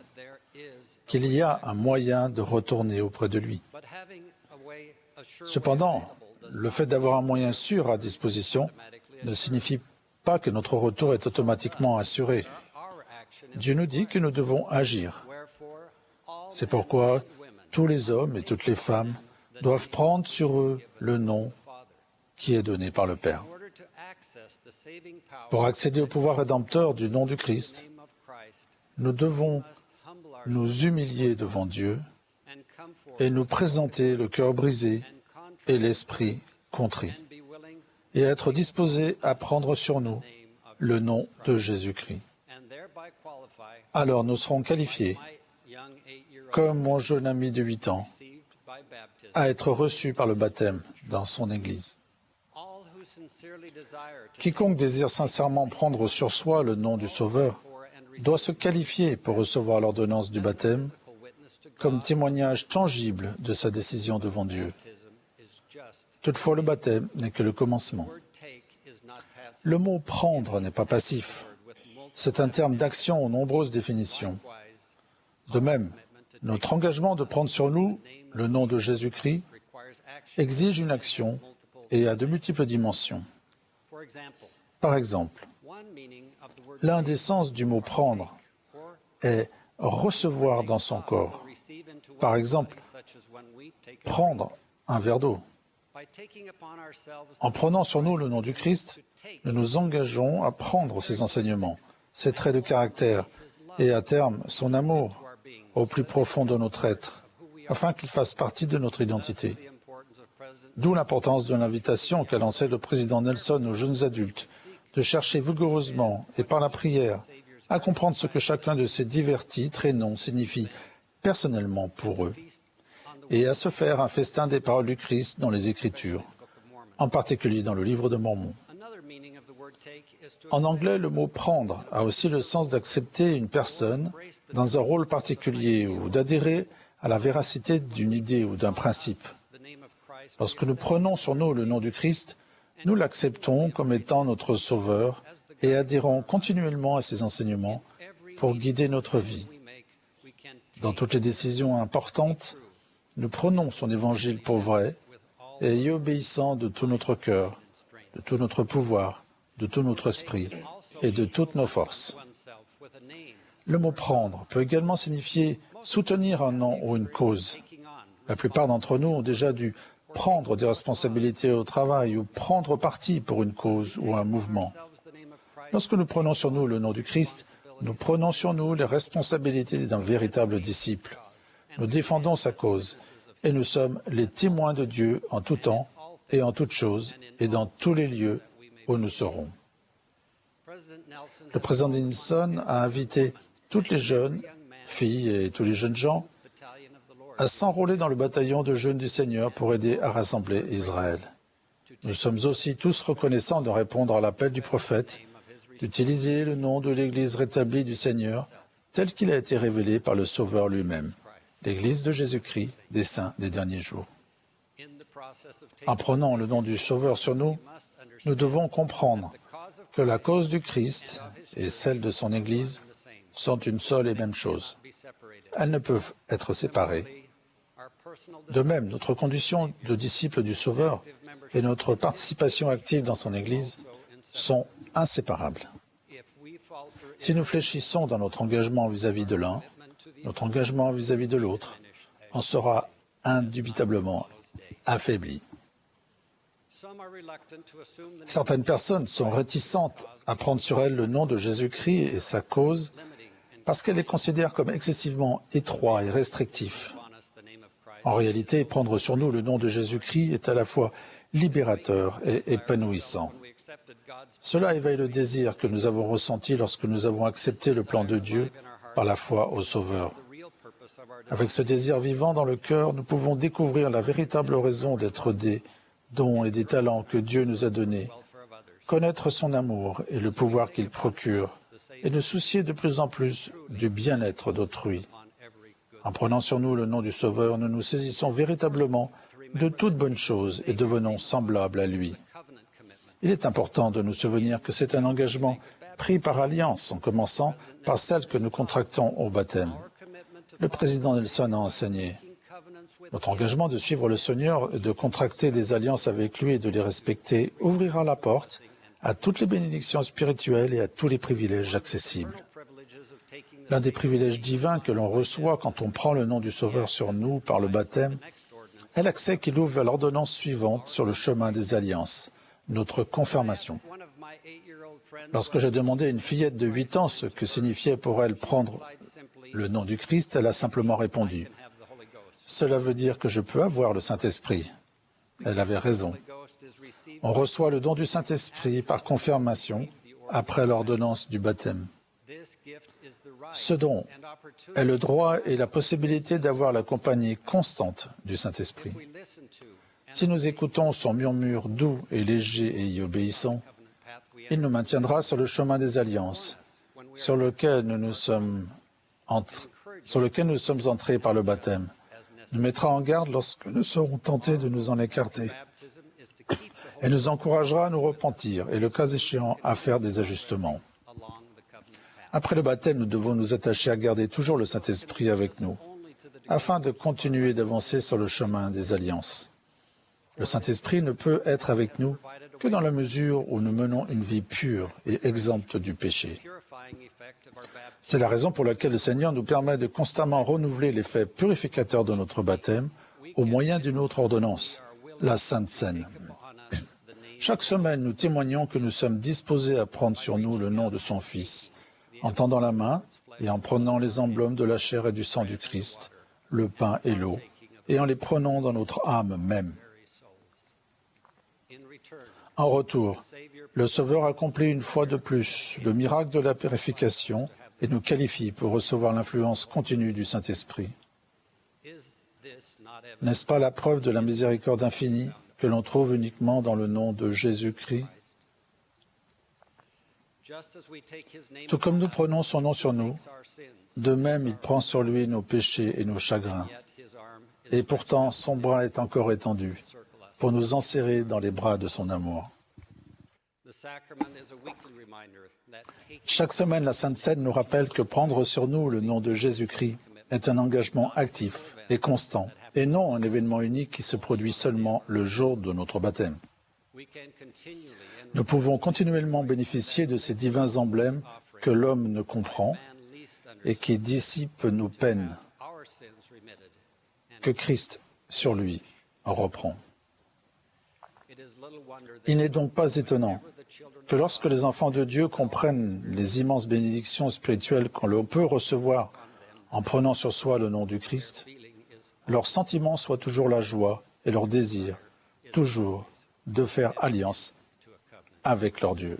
qu'il y a un moyen de retourner auprès de lui. Cependant, le fait d'avoir un moyen sûr à disposition ne signifie pas que notre retour est automatiquement assuré. Dieu nous dit que nous devons agir. C'est pourquoi tous les hommes et toutes les femmes doivent prendre sur eux le nom qui est donné par le Père. Pour accéder au pouvoir rédempteur du nom du Christ, nous devons nous humilier devant Dieu et nous présenter le cœur brisé et l'esprit contrit, et être disposés à prendre sur nous le nom de Jésus-Christ. Alors nous serons qualifiés, comme mon jeune ami de 8 ans, à être reçus par le baptême dans son Église. Quiconque désire sincèrement prendre sur soi le nom du Sauveur doit se qualifier pour recevoir l'ordonnance du baptême comme témoignage tangible de sa décision devant Dieu. Toutefois, le baptême n'est que le commencement. Le mot « prendre » n'est pas passif. C'est un terme d'action aux nombreuses définitions. De même, notre engagement de prendre sur nous le nom de Jésus-Christ exige une action et a de multiples dimensions. Par exemple, l'un des sens du mot « prendre » est « recevoir dans son corps ». Par exemple, prendre un verre d'eau. En prenant sur nous le nom du Christ, nous nous engageons à prendre ses enseignements, ses traits de caractère et à terme son amour au plus profond de notre être, afin qu'il fasse partie de notre identité. D'où l'importance de l'invitation qu'a lancée le président Nelson aux jeunes adultes de chercher vigoureusement et par la prière à comprendre ce que chacun de ces divers titres et noms signifie personnellement pour eux, et à se faire un festin des paroles du Christ dans les Écritures, en particulier dans le livre de Mormon. En anglais, le mot « prendre » a aussi le sens d'accepter une personne dans un rôle particulier ou d'adhérer à la véracité d'une idée ou d'un principe. Lorsque nous prenons sur nous le nom du Christ, nous l'acceptons comme étant notre Sauveur et adhérons continuellement à ses enseignements pour guider notre vie. Dans toutes les décisions importantes, nous prenons son évangile pour vrai et y obéissant de tout notre cœur, de tout notre pouvoir, de tout notre esprit et de toutes nos forces. Le mot « prendre » peut également signifier soutenir un nom ou une cause. La plupart d'entre nous ont déjà dû prendre des responsabilités au travail ou prendre parti pour une cause ou un mouvement. Lorsque nous prenons sur nous le nom du Christ, nous prenons sur nous les responsabilités d'un véritable disciple. Nous défendons sa cause et nous sommes les témoins de Dieu en tout temps et en toutes choses et dans tous les lieux où nous serons. Le président Nelson a invité toutes les jeunes filles et tous les jeunes gens à s'enrôler dans le bataillon de jeunes du Seigneur pour aider à rassembler Israël. Nous sommes aussi tous reconnaissants de répondre à l'appel du prophète, d'utiliser le nom de l'Église rétablie du Seigneur tel qu'il a été révélé par le Sauveur lui-même, l'Église de Jésus-Christ des saints des derniers jours. En prenant le nom du Sauveur sur nous, nous devons comprendre que la cause du Christ et celle de son Église sont une seule et même chose. Elles ne peuvent être séparées. De même, notre condition de disciple du Sauveur et notre participation active dans son Église sont inséparables. Si nous fléchissons dans notre engagement vis-à-vis de l'un, notre engagement vis-à-vis de l'autre en sera indubitablement affaibli. Certaines personnes sont réticentes à prendre sur elles le nom de Jésus-Christ et sa cause parce qu'elles les considèrent comme excessivement étroits et restrictifs. En réalité, prendre sur nous le nom de Jésus-Christ est à la fois libérateur et épanouissant. Cela éveille le désir que nous avons ressenti lorsque nous avons accepté le plan de Dieu par la foi au Sauveur. Avec ce désir vivant dans le cœur, nous pouvons découvrir la véritable raison d'être des dons et des talents que Dieu nous a donnés, connaître son amour et le pouvoir qu'il procure, et nous soucier de plus en plus du bien-être d'autrui. En prenant sur nous le nom du Sauveur, nous nous saisissons véritablement de toutes bonnes choses et devenons semblables à lui. Il est important de nous souvenir que c'est un engagement pris par alliance, en commençant par celle que nous contractons au baptême. Le président Nelson a enseigné. Notre engagement de suivre le Seigneur et de contracter des alliances avec lui et de les respecter ouvrira la porte à toutes les bénédictions spirituelles et à tous les privilèges accessibles. L'un des privilèges divins que l'on reçoit quand on prend le nom du Sauveur sur nous par le baptême est l'accès qu'il ouvre à l'ordonnance suivante sur le chemin des alliances, notre confirmation. Lorsque j'ai demandé à une fillette de 8 ans ce que signifiait pour elle prendre le nom du Christ, elle a simplement répondu « Cela veut dire que je peux avoir le Saint-Esprit ». Elle avait raison. On reçoit le don du Saint-Esprit par confirmation après l'ordonnance du baptême. Ce don est le droit et la possibilité d'avoir la compagnie constante du Saint-Esprit. Si nous écoutons son murmure doux et léger et y obéissons, il nous maintiendra sur le chemin des alliances, sur lequel nous sommes entrés par le baptême, nous mettra en garde lorsque nous serons tentés de nous en écarter, et nous encouragera à nous repentir et, le cas échéant, à faire des ajustements. Après le baptême, nous devons nous attacher à garder toujours le Saint-Esprit avec nous, afin de continuer d'avancer sur le chemin des alliances. Le Saint-Esprit ne peut être avec nous que dans la mesure où nous menons une vie pure et exempte du péché. C'est la raison pour laquelle le Seigneur nous permet de constamment renouveler l'effet purificateur de notre baptême au moyen d'une autre ordonnance, la Sainte Seine. Chaque semaine, nous témoignons que nous sommes disposés à prendre sur nous le nom de son Fils, en tendant la main et en prenant les emblemes de la chair et du sang du Christ, le pain et l'eau, et en les prenant dans notre âme même. En retour, le Sauveur accomplit une fois de plus le miracle de la purification et nous qualifie pour recevoir l'influence continue du Saint-Esprit. N'est-ce pas la preuve de la miséricorde infinie que l'on trouve uniquement dans le nom de Jésus-Christ? Tout comme nous prenons son nom sur nous, de même il prend sur lui nos péchés et nos chagrins. Et pourtant, son bras est encore étendu pour nous enserrer dans les bras de son amour. Chaque semaine, la Sainte Seine nous rappelle que prendre sur nous le nom de Jésus-Christ est un engagement actif et constant, et non un événement unique qui se produit seulement le jour de notre baptême. Nous pouvons continuellement bénéficier de ces divins emblèmes que l'homme ne comprend et qui dissipent nos peines, que Christ, sur lui, reprend. Il n'est donc pas étonnant que lorsque les enfants de Dieu comprennent les immenses bénédictions spirituelles que l'on peut recevoir en prenant sur soi le nom du Christ, leurs sentiments soient toujours la joie et leur désir, toujours, de faire alliance avec leur Dieu.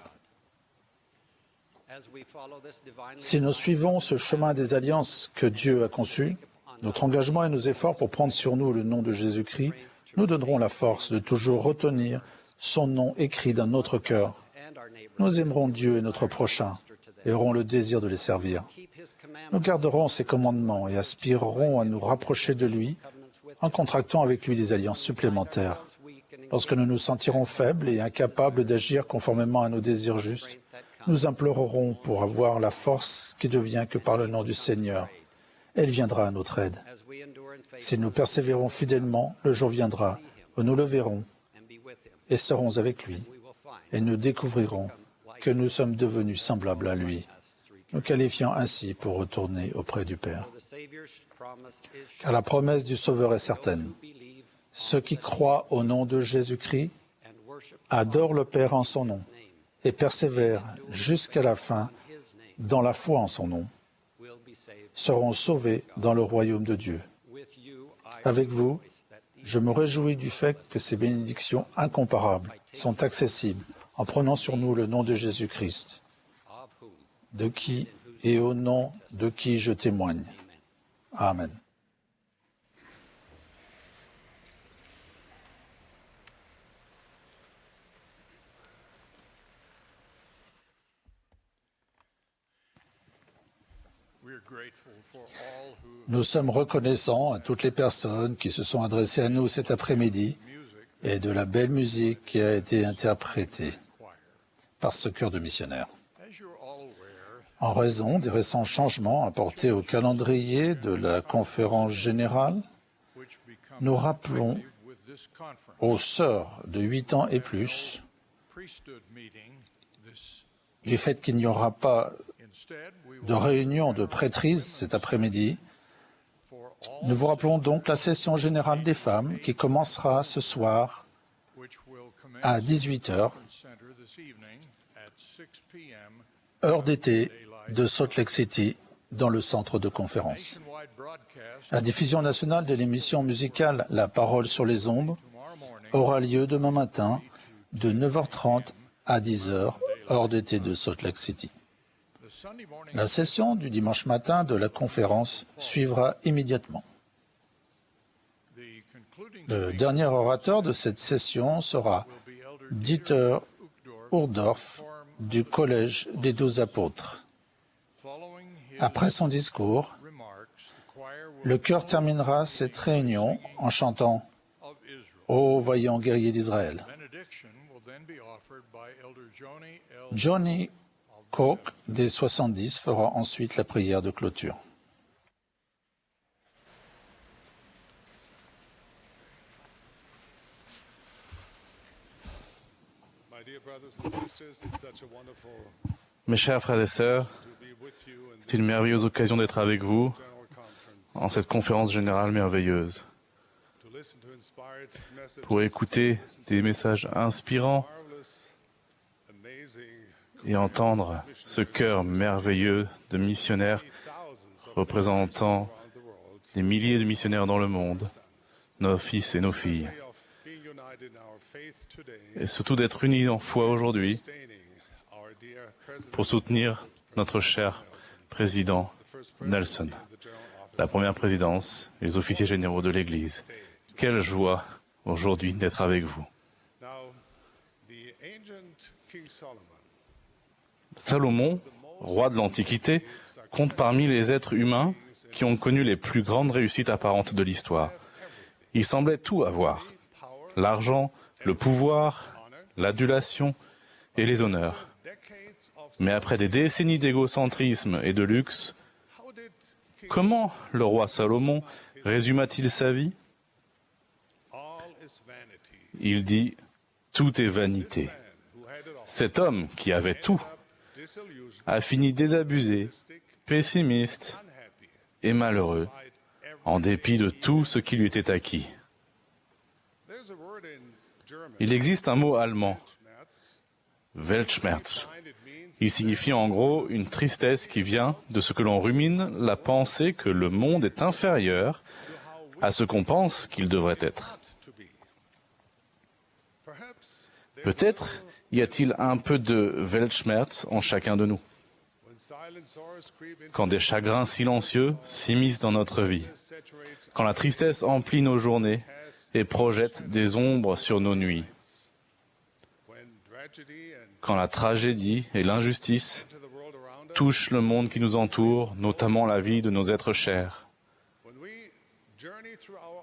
Si nous suivons ce chemin des alliances que Dieu a conçu, notre engagement et nos efforts pour prendre sur nous le nom de Jésus-Christ nous donneront la force de toujours retenir son nom écrit dans notre cœur. Nous aimerons Dieu et notre prochain et aurons le désir de les servir. Nous garderons ses commandements et aspirerons à nous rapprocher de lui en contractant avec lui des alliances supplémentaires. Lorsque nous nous sentirons faibles et incapables d'agir conformément à nos désirs justes, nous implorerons pour avoir la force qui ne vient que par le nom du Seigneur. Elle viendra à notre aide. Si nous persévérons fidèlement, le jour viendra où nous le verrons et serons avec lui, et nous découvrirons que nous sommes devenus semblables à lui, nous qualifiant ainsi pour retourner auprès du Père. Car la promesse du Sauveur est certaine. Ceux qui croient au nom de Jésus-Christ adorent le Père en son nom et persévèrent jusqu'à la fin dans la foi en son nom, seront sauvés dans le royaume de Dieu. Avec vous, je me réjouis du fait que ces bénédictions incomparables sont accessibles en prenant sur nous le nom de Jésus-Christ, de qui et au nom de qui je témoigne. Amen. Nous sommes reconnaissants à toutes les personnes qui se sont adressées à nous cet après-midi et de la belle musique qui a été interprétée par ce chœur de missionnaires. En raison des récents changements apportés au calendrier de la conférence générale, nous rappelons aux sœurs de 8 ans et plus du fait qu'il n'y aura pas de réunion de prêtrise cet après-midi. Nous vous rappelons donc la session générale des femmes qui commencera ce soir à 18h, heure d'été de Salt Lake City, dans le centre de conférence. La diffusion nationale de l'émission musicale La Parole sur les ondes aura lieu demain matin de 9h30 à 10h, heure d'été de Salt Lake City. La session du dimanche matin de la conférence suivra immédiatement. Le dernier orateur de cette session sera Dieter Uchtdorf du Collège des 12 apôtres. Après son discours, le chœur terminera cette réunion en chantant « Ô vaillant guerrier d'Israël ». Johnny Coke des 70 fera ensuite la prière de clôture. Mes chers frères et sœurs, c'est une merveilleuse occasion d'être avec vous en cette conférence générale merveilleuse. Pour écouter des messages inspirants et entendre ce chœur merveilleux de missionnaires représentant des milliers de missionnaires dans le monde, nos fils et nos filles. Et surtout d'être unis en foi aujourd'hui pour soutenir notre cher président Nelson, la première présidence et les officiers généraux de l'Église. Quelle joie aujourd'hui d'être avec vous. Salomon, roi de l'Antiquité, compte parmi les êtres humains qui ont connu les plus grandes réussites apparentes de l'histoire. Il semblait tout avoir: l'argent, le pouvoir, l'adulation et les honneurs. Mais après des décennies d'égocentrisme et de luxe, comment le roi Salomon résuma-t-il sa vie? Il dit « Tout est vanité ». Cet homme qui avait tout a fini désabusé, pessimiste et malheureux, en dépit de tout ce qui lui était acquis. Il existe un mot allemand, Weltschmerz. Il signifie en gros une tristesse qui vient de ce que l'on rumine la pensée que le monde est inférieur à ce qu'on pense qu'il devrait être. Peut-être y a-t-il un peu de Weltschmerz en chacun de nous. Quand des chagrins silencieux s'immiscent dans notre vie, quand la tristesse emplit nos journées et projette des ombres sur nos nuits, quand la tragédie et l'injustice touchent le monde qui nous entoure, notamment la vie de nos êtres chers,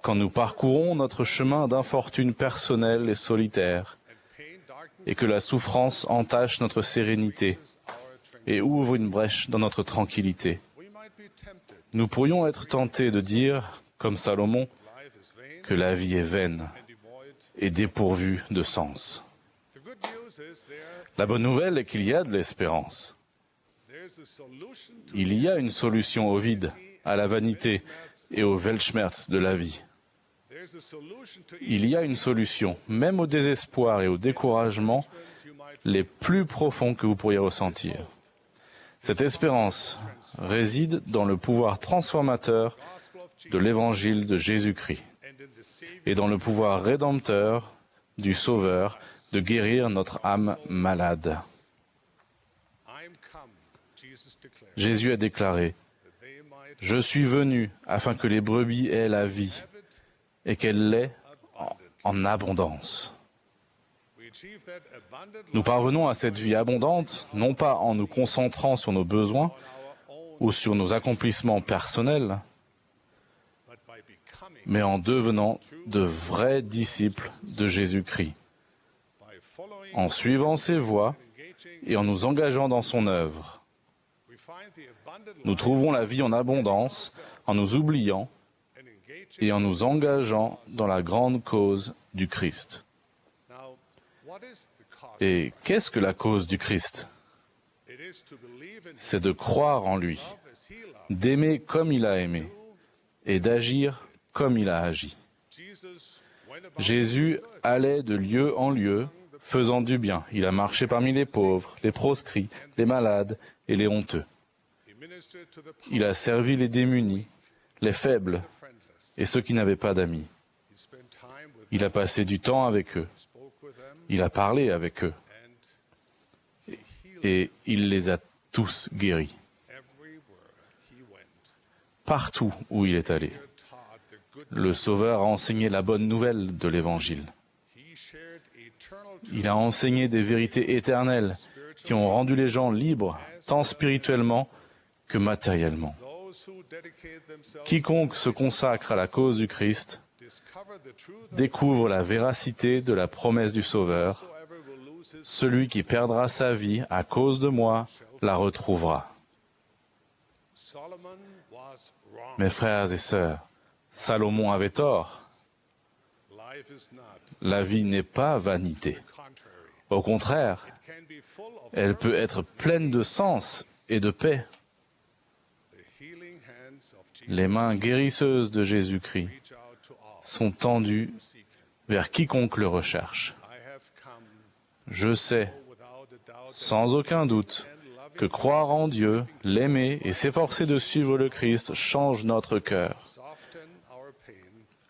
quand nous parcourons notre chemin d'infortune personnelle et solitaire, et que la souffrance entache notre sérénité et ouvre une brèche dans notre tranquillité, nous pourrions être tentés de dire, comme Salomon, que la vie est vaine et dépourvue de sens. La bonne nouvelle est qu'il y a de l'espérance. Il y a une solution au vide, à la vanité et au Weltschmerz de la vie. Il y a une solution, même au désespoir et au découragement les plus profonds que vous pourriez ressentir. Cette espérance réside dans le pouvoir transformateur de l'évangile de Jésus-Christ et dans le pouvoir rédempteur du Sauveur de guérir notre âme malade. Jésus a déclaré « Je suis venu afin que les brebis aient la vie et qu'elle l'ait en abondance. » Nous parvenons à cette vie abondante, non pas en nous concentrant sur nos besoins ou sur nos accomplissements personnels, mais en devenant de vrais disciples de Jésus-Christ, en suivant ses voies et en nous engageant dans son œuvre. Nous trouvons la vie en abondance en nous oubliant et en nous engageant dans la grande cause du Christ. Et qu'est-ce que la cause du Christ? C'est de croire en lui, d'aimer comme il a aimé et d'agir comme il a agi. Jésus allait de lieu en lieu, faisant du bien. Il a marché parmi les pauvres, les proscrits, les malades et les honteux. Il a servi les démunis, les faibles et ceux qui n'avaient pas d'amis. Il a passé du temps avec eux. Il a parlé avec eux. Et il les a tous guéris. Partout où il est allé, le Sauveur a enseigné la bonne nouvelle de l'Évangile. Il a enseigné des vérités éternelles qui ont rendu les gens libres, tant spirituellement que matériellement. Quiconque se consacre à la cause du Christ découvre la véracité de la promesse du Sauveur. Celui qui perdra sa vie à cause de moi la retrouvera. Mes frères et sœurs, Salomon avait tort. La vie n'est pas vanité. Au contraire, elle peut être pleine de sens et de paix. Les mains guérisseuses de Jésus-Christ sont tendues vers quiconque le recherche. Je sais, sans aucun doute, que croire en Dieu, l'aimer et s'efforcer de suivre le Christ change notre cœur,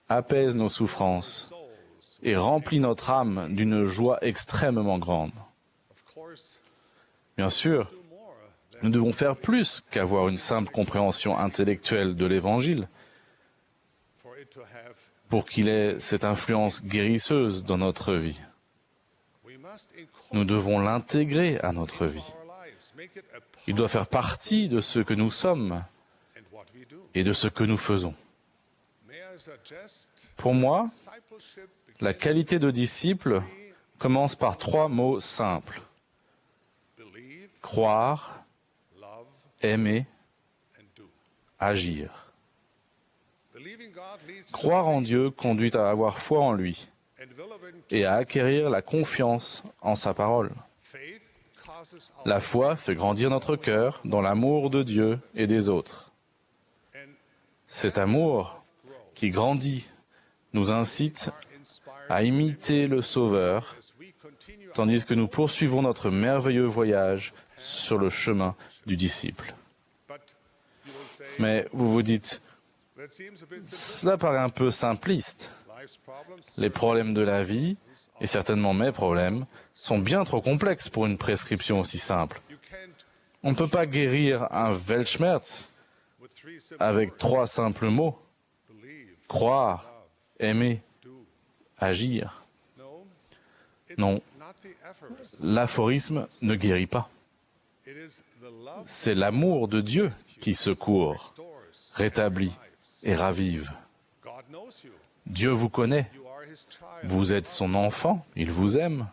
apaise nos souffrances et remplit notre âme d'une joie extrêmement grande. Bien sûr, nous devons faire plus qu'avoir une simple compréhension intellectuelle de l'Évangile pour qu'il ait cette influence guérisseuse dans notre vie. Nous devons l'intégrer à notre vie. Il doit faire partie de ce que nous sommes et de ce que nous faisons. Pour moi, la qualité de disciple commence par 3 mots simples. Croire, aimer, agir. Croire en Dieu conduit à avoir foi en lui et à acquérir la confiance en sa parole. La foi fait grandir notre cœur dans l'amour de Dieu et des autres. Cet amour qui grandit nous incite à imiter le Sauveur, tandis que nous poursuivons notre merveilleux voyage sur le chemin du disciple. Mais vous vous dites, Cela paraît un peu simpliste. Les problèmes de la vie, et certainement mes problèmes, sont bien trop complexes pour une prescription aussi simple. On ne peut pas guérir un Weltschmerz avec 3 simples mots. Croire, aimer, agir. Non, l'aphorisme ne guérit pas. C'est l'amour de Dieu qui secourt, rétablit et ravive. Dieu vous connaît. Vous êtes son enfant, il vous aime.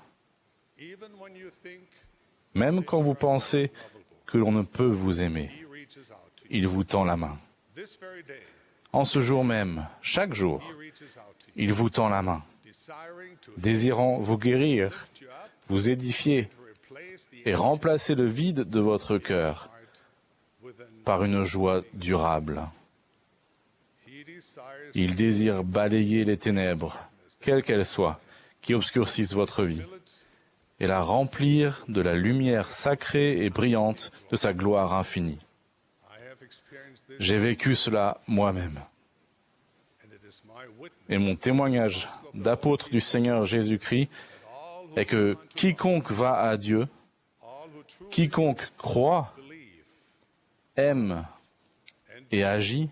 Même quand vous pensez que l'on ne peut vous aimer, il vous tend la main. En ce jour même, chaque jour, il vous tend la main, désirant vous guérir, vous édifier et remplacer le vide de votre cœur par une joie durable. Il désire balayer les ténèbres, quelles qu'elles soient, qui obscurcissent votre vie, et la remplir de la lumière sacrée et brillante de sa gloire infinie. J'ai vécu cela moi-même. Et mon témoignage d'apôtre du Seigneur Jésus-Christ est que quiconque va à Dieu, quiconque croit, aime et agit,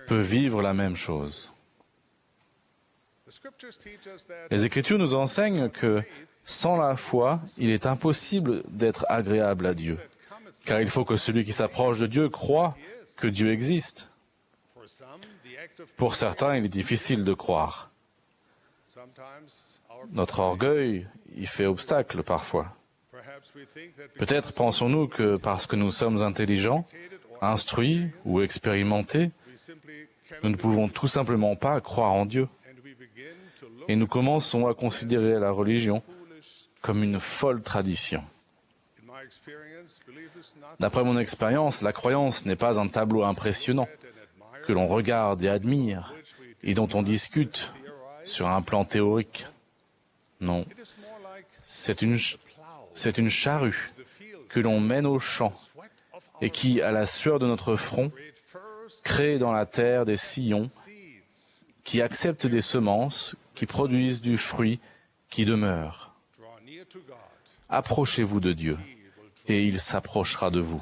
peut vivre la même chose. Les Écritures nous enseignent que sans la foi, il est impossible d'être agréable à Dieu, car il faut que celui qui s'approche de Dieu croie que Dieu existe. Pour certains, il est difficile de croire. Notre orgueil y fait obstacle parfois. Peut-être pensons-nous que parce que nous sommes intelligents, instruits ou expérimentés, nous ne pouvons tout simplement pas croire en Dieu. Et nous commençons à considérer la religion comme une folle tradition. D'après mon expérience, la croyance n'est pas un tableau impressionnant que l'on regarde et admire et dont on discute sur un plan théorique. Non, c'est une charrue que l'on mène au champ et qui, à la sueur de notre front, crée dans la terre des sillons qui acceptent des semences, qui produisent du fruit qui demeure. Approchez-vous de Dieu et il s'approchera de vous.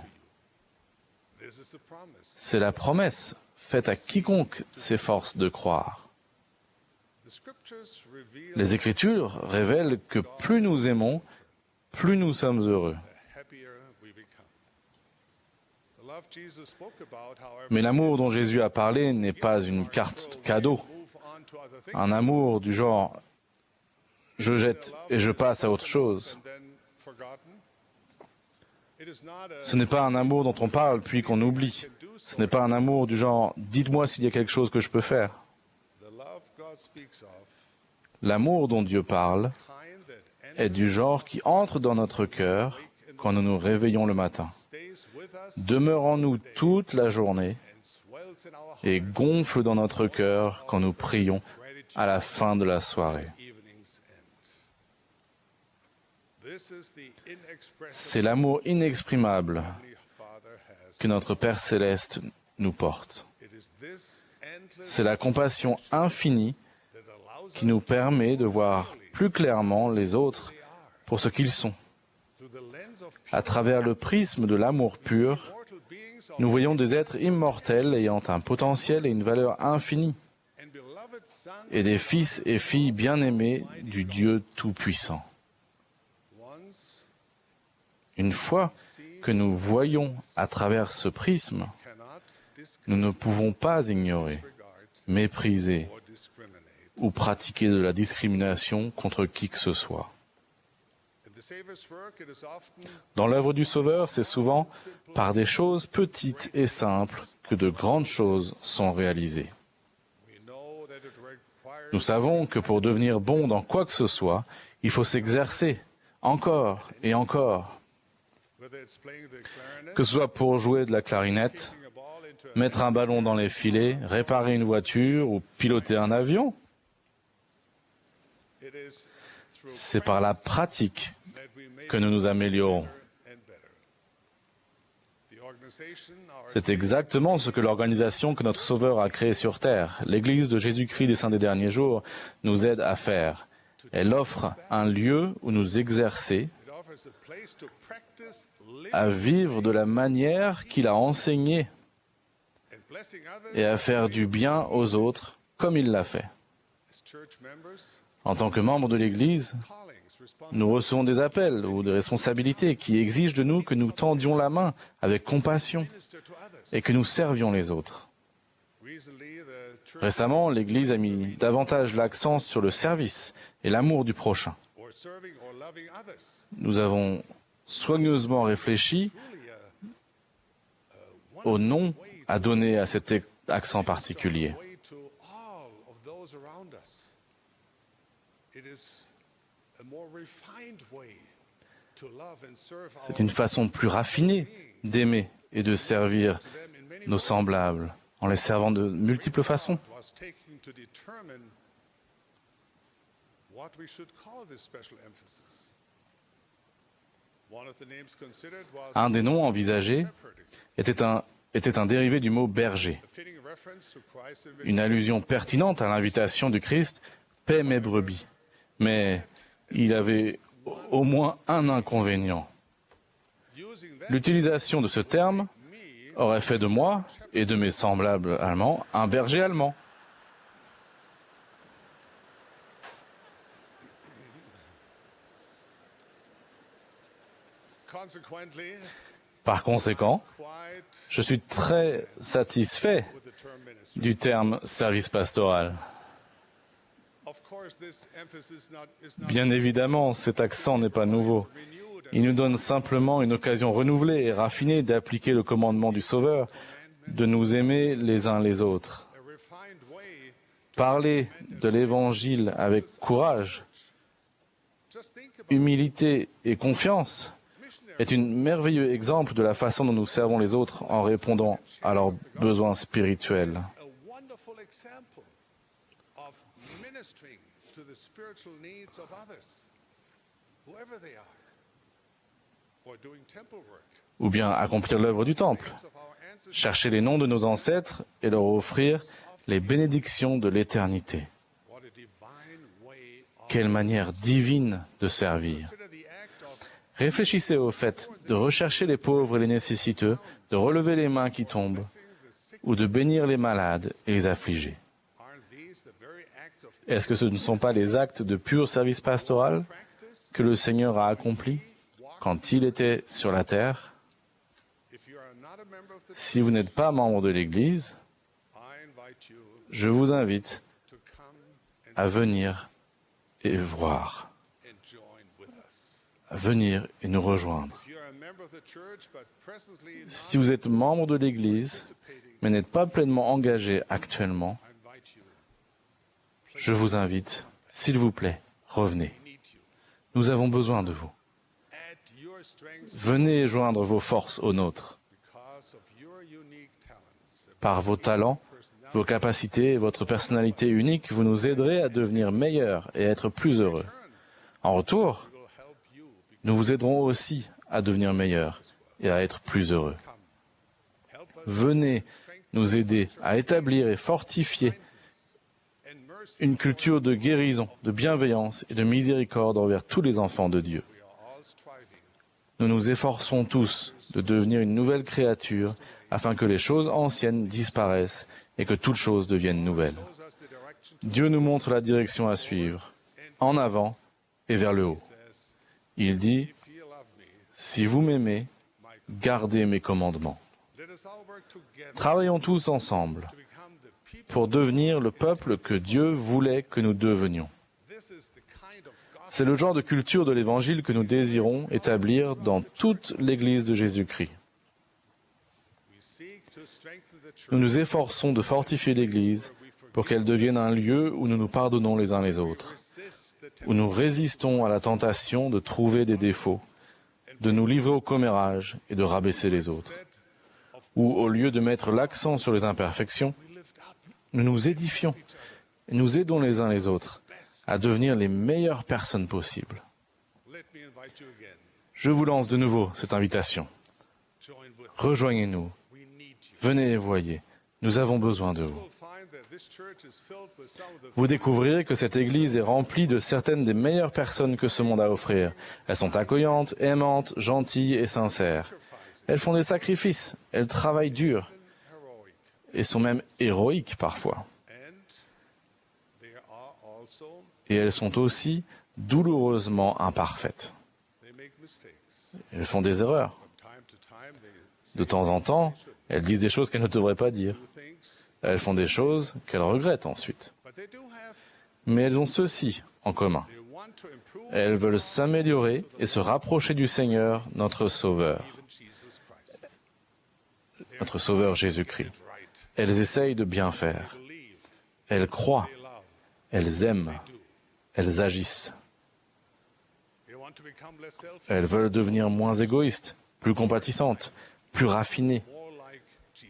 C'est la promesse faite à quiconque s'efforce de croire. Les Écritures révèlent que plus nous aimons, plus nous sommes heureux. Mais l'amour dont Jésus a parlé n'est pas une carte cadeau, un amour du genre « je jette et je passe à autre chose ». Ce n'est pas un amour dont on parle puis qu'on oublie. Ce n'est pas un amour du genre « dites-moi s'il y a quelque chose que je peux faire ». L'amour dont Dieu parle est du genre qui entre dans notre cœur quand nous nous réveillons le matin, demeure en nous toute la journée et gonfle dans notre cœur quand nous prions à la fin de la soirée. C'est l'amour inexprimable que notre Père céleste nous porte. C'est la compassion infinie qui nous permet de voir plus clairement les autres pour ce qu'ils sont. À travers le prisme de l'amour pur, nous voyons des êtres immortels ayant un potentiel et une valeur infinie, et des fils et filles bien-aimés du Dieu Tout-Puissant. Une fois que nous voyons à travers ce prisme, nous ne pouvons pas ignorer, mépriser ou pratiquer de la discrimination contre qui que ce soit. Dans l'œuvre du Sauveur, c'est souvent par des choses petites et simples que de grandes choses sont réalisées. Nous savons que pour devenir bon dans quoi que ce soit, il faut s'exercer encore et encore. Que ce soit pour jouer de la clarinette, mettre un ballon dans les filets, réparer une voiture ou piloter un avion. C'est par la pratique que nous nous améliorons. C'est exactement ce que l'organisation que notre Sauveur a créée sur terre, l'Église de Jésus-Christ des Saints des Derniers Jours, nous aide à faire. Elle offre un lieu où nous exercer, à vivre de la manière qu'il a enseignée et à faire du bien aux autres comme il l'a fait. En tant que membres de l'Église, nous recevons des appels ou des responsabilités qui exigent de nous que nous tendions la main avec compassion et que nous servions les autres. Récemment, l'Église a mis davantage l'accent sur le service et l'amour du prochain. Nous avons soigneusement réfléchi au nom à donner à cet accent particulier. C'est une façon plus raffinée d'aimer et de servir nos semblables, en les servant de multiples façons. Un des noms envisagés était un dérivé du mot berger, une allusion pertinente à l'invitation du Christ « Paix mes brebis ». Mais il avait au moins un inconvénient. L'utilisation de ce terme aurait fait de moi et de mes semblables allemands un berger allemand. Par conséquent, je suis très satisfait du terme service pastoral. Bien évidemment, cet accent n'est pas nouveau. Il nous donne simplement une occasion renouvelée et raffinée d'appliquer le commandement du Sauveur, de nous aimer les uns les autres. Parler de l'Évangile avec courage, humilité et confiance est un merveilleux exemple de la façon dont nous servons les autres en répondant à leurs besoins spirituels. Ou bien accomplir l'œuvre du temple, chercher les noms de nos ancêtres et leur offrir les bénédictions de l'éternité. Quelle manière divine de servir! Réfléchissez au fait de rechercher les pauvres et les nécessiteux, de relever les mains qui tombent, ou de bénir les malades et les affligés. Est-ce que ce ne sont pas les actes de pur service pastoral que le Seigneur a accomplis quand il était sur la terre? Si vous n'êtes pas membre de l'Église, je vous invite à venir et voir, à venir et nous rejoindre. Si vous êtes membre de l'Église, mais n'êtes pas pleinement engagé actuellement, je vous invite, s'il vous plaît, revenez. Nous avons besoin de vous. Venez joindre vos forces aux nôtres. Par vos talents, vos capacités et votre personnalité unique, vous nous aiderez à devenir meilleurs et à être plus heureux. En retour, nous vous aiderons aussi à devenir meilleurs et à être plus heureux. Venez nous aider à établir et fortifier une culture de guérison, de bienveillance et de miséricorde envers tous les enfants de Dieu. Nous nous efforçons tous de devenir une nouvelle créature afin que les choses anciennes disparaissent et que toutes choses deviennent nouvelles. Dieu nous montre la direction à suivre, en avant et vers le haut. Il dit, « Si vous m'aimez, gardez mes commandements. » Travaillons tous ensemble pour devenir le peuple que Dieu voulait que nous devenions. C'est le genre de culture de l'Évangile que nous désirons établir dans toute l'Église de Jésus-Christ. Nous nous efforçons de fortifier l'Église pour qu'elle devienne un lieu où nous nous pardonnons les uns les autres, où nous résistons à la tentation de trouver des défauts, de nous livrer au commérage et de rabaisser les autres, où, au lieu de mettre l'accent sur les imperfections, nous nous édifions et nous aidons les uns les autres à devenir les meilleures personnes possibles. Je vous lance de nouveau cette invitation. rejoignez-nous. Venez et voyez, nous avons besoin de vous. Vous découvrirez que cette Église est remplie de certaines des meilleures personnes que ce monde a à offrir. Elles sont accueillantes, aimantes, gentilles et sincères. Elles font des sacrifices, elles travaillent dur et sont même héroïques parfois. Et elles sont aussi douloureusement imparfaites. Elles font des erreurs. De temps en temps, elles disent des choses qu'elles ne devraient pas dire. Elles font des choses qu'elles regrettent ensuite. Mais elles ont ceci en commun. Elles veulent s'améliorer et se rapprocher du Seigneur, notre Sauveur Jésus-Christ. Elles essayent de bien faire. Elles croient. Elles aiment. Elles agissent. Elles veulent devenir moins égoïstes, plus compatissantes, plus raffinées,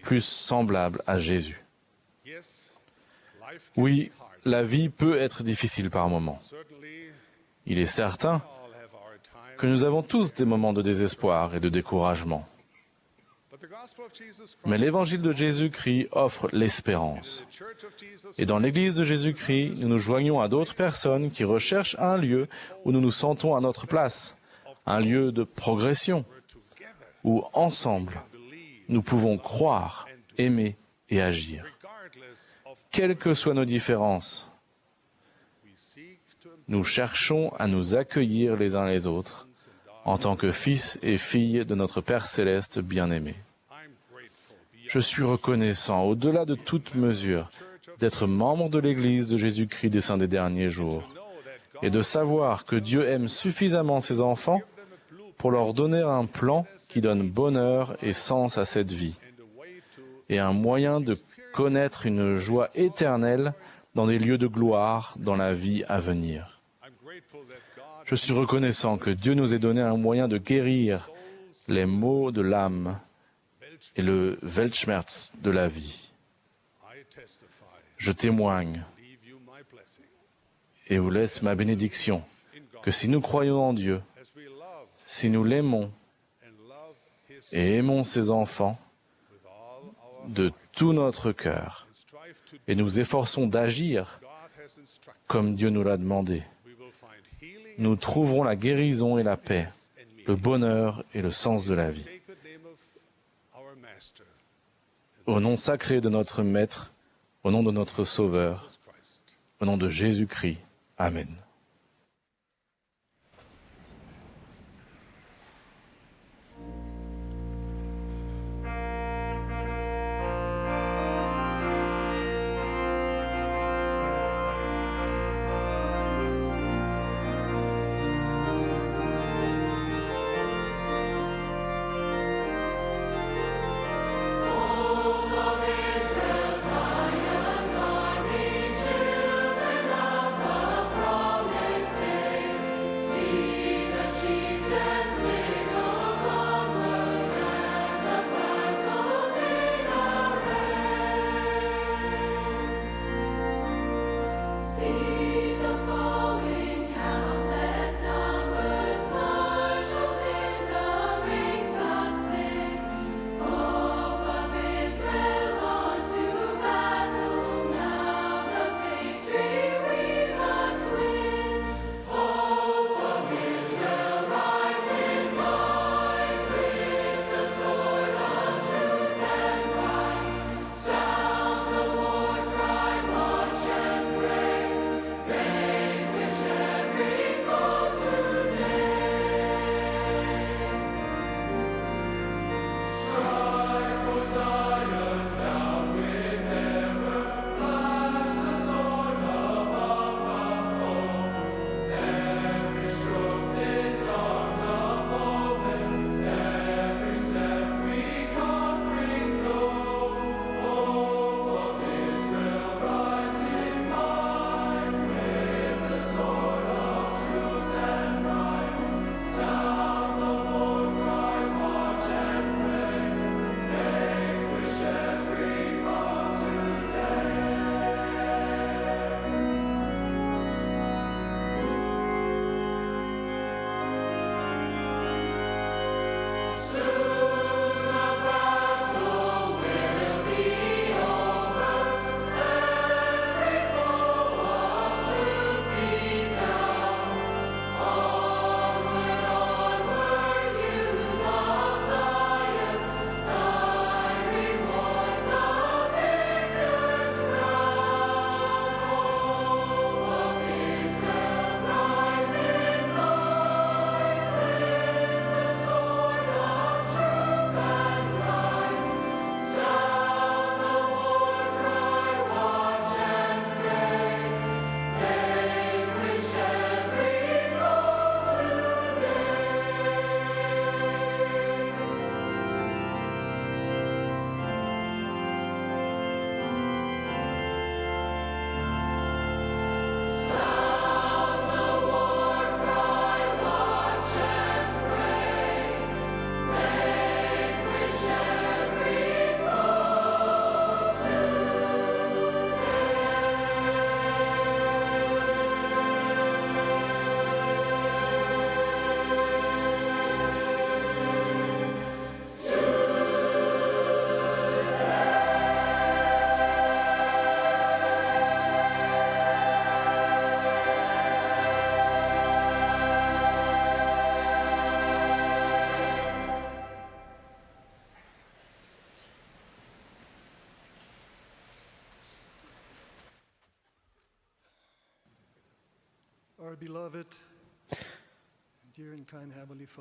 plus semblables à Jésus. Oui, la vie peut être difficile par moments. Il est certain que nous avons tous des moments de désespoir et de découragement. Mais l'évangile de Jésus-Christ offre l'espérance. Et dans l'Église de Jésus-Christ, nous nous joignons à d'autres personnes qui recherchent un lieu où nous nous sentons à notre place, un lieu de progression, où ensemble, nous pouvons croire, aimer et agir. Quelles que soient nos différences, nous cherchons à nous accueillir les uns les autres en tant que fils et filles de notre Père céleste bien-aimé. Je suis reconnaissant, au-delà de toute mesure, d'être membre de l'Église de Jésus-Christ des Saints des Derniers Jours et de savoir que Dieu aime suffisamment ses enfants pour leur donner un plan qui donne bonheur et sens à cette vie et un moyen de connaître une joie éternelle dans des lieux de gloire dans la vie à venir. Je suis reconnaissant que Dieu nous ait donné un moyen de guérir les maux de l'âme et le Weltschmerz de la vie. Je témoigne et vous laisse ma bénédiction que si nous croyons en Dieu, si nous l'aimons et aimons ses enfants de tout notre cœur et nous efforçons d'agir comme Dieu nous l'a demandé, nous trouverons la guérison et la paix, le bonheur et le sens de la vie. Au nom sacré de notre Maître, au nom de notre Sauveur, au nom de Jésus-Christ. Amen. Promise.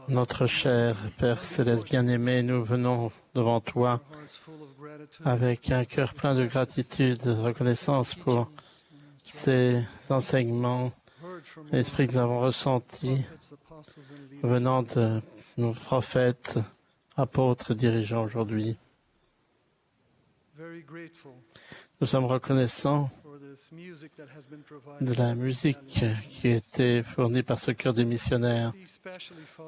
Notre cher Père Céleste bien-aimé, nous venons devant toi avec un cœur plein de gratitude, de reconnaissance pour ces enseignements, l'esprit que nous avons ressenti venant de nos prophètes, apôtres et dirigeants aujourd'hui. Nous sommes reconnaissants de la musique qui a été fournie par ce cœur des missionnaires.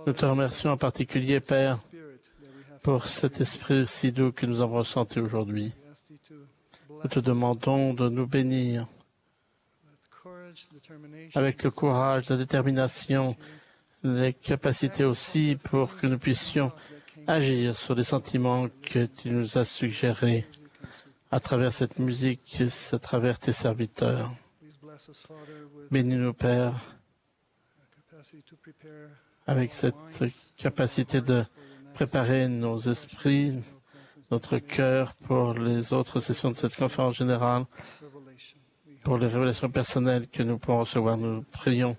Nous te remercions en particulier, Père, pour cet esprit si doux que nous avons ressenti aujourd'hui. Nous te demandons de nous bénir avec le courage, la détermination, les capacités aussi pour que nous puissions agir sur les sentiments que tu nous as suggérés à travers cette musique, à travers tes serviteurs. Bénis-nous, Père, avec cette capacité de préparer nos esprits, notre cœur pour les autres sessions de cette conférence générale, pour les révélations personnelles que nous pourrons recevoir. Nous prions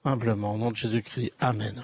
humblement au nom de Jésus-Christ. Amen.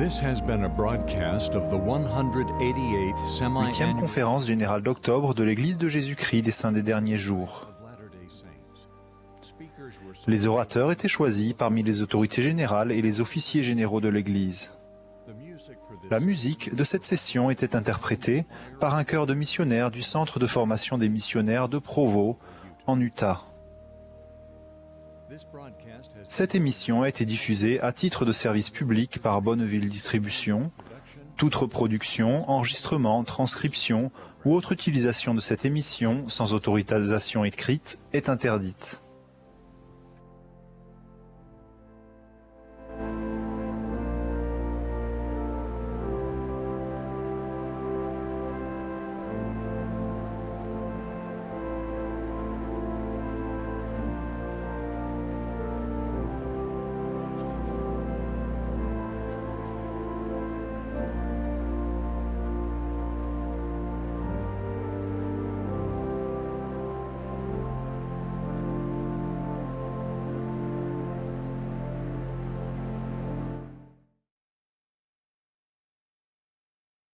This has been a broadcast of the 188th Huitième semi-annual conférence générale d'octobre de l'Église de Jésus-Christ des Saints des Derniers Jours. Les orateurs étaient choisis parmi les autorités générales et les officiers généraux de l'Église. La musique de cette session était interprétée par un chœur de missionnaires du Centre de formation des missionnaires de Provo, en Utah. Cette émission a été diffusée à titre de service public par Bonneville Distribution. Toute reproduction, enregistrement, transcription ou autre utilisation de cette émission sans autorisation écrite est interdite.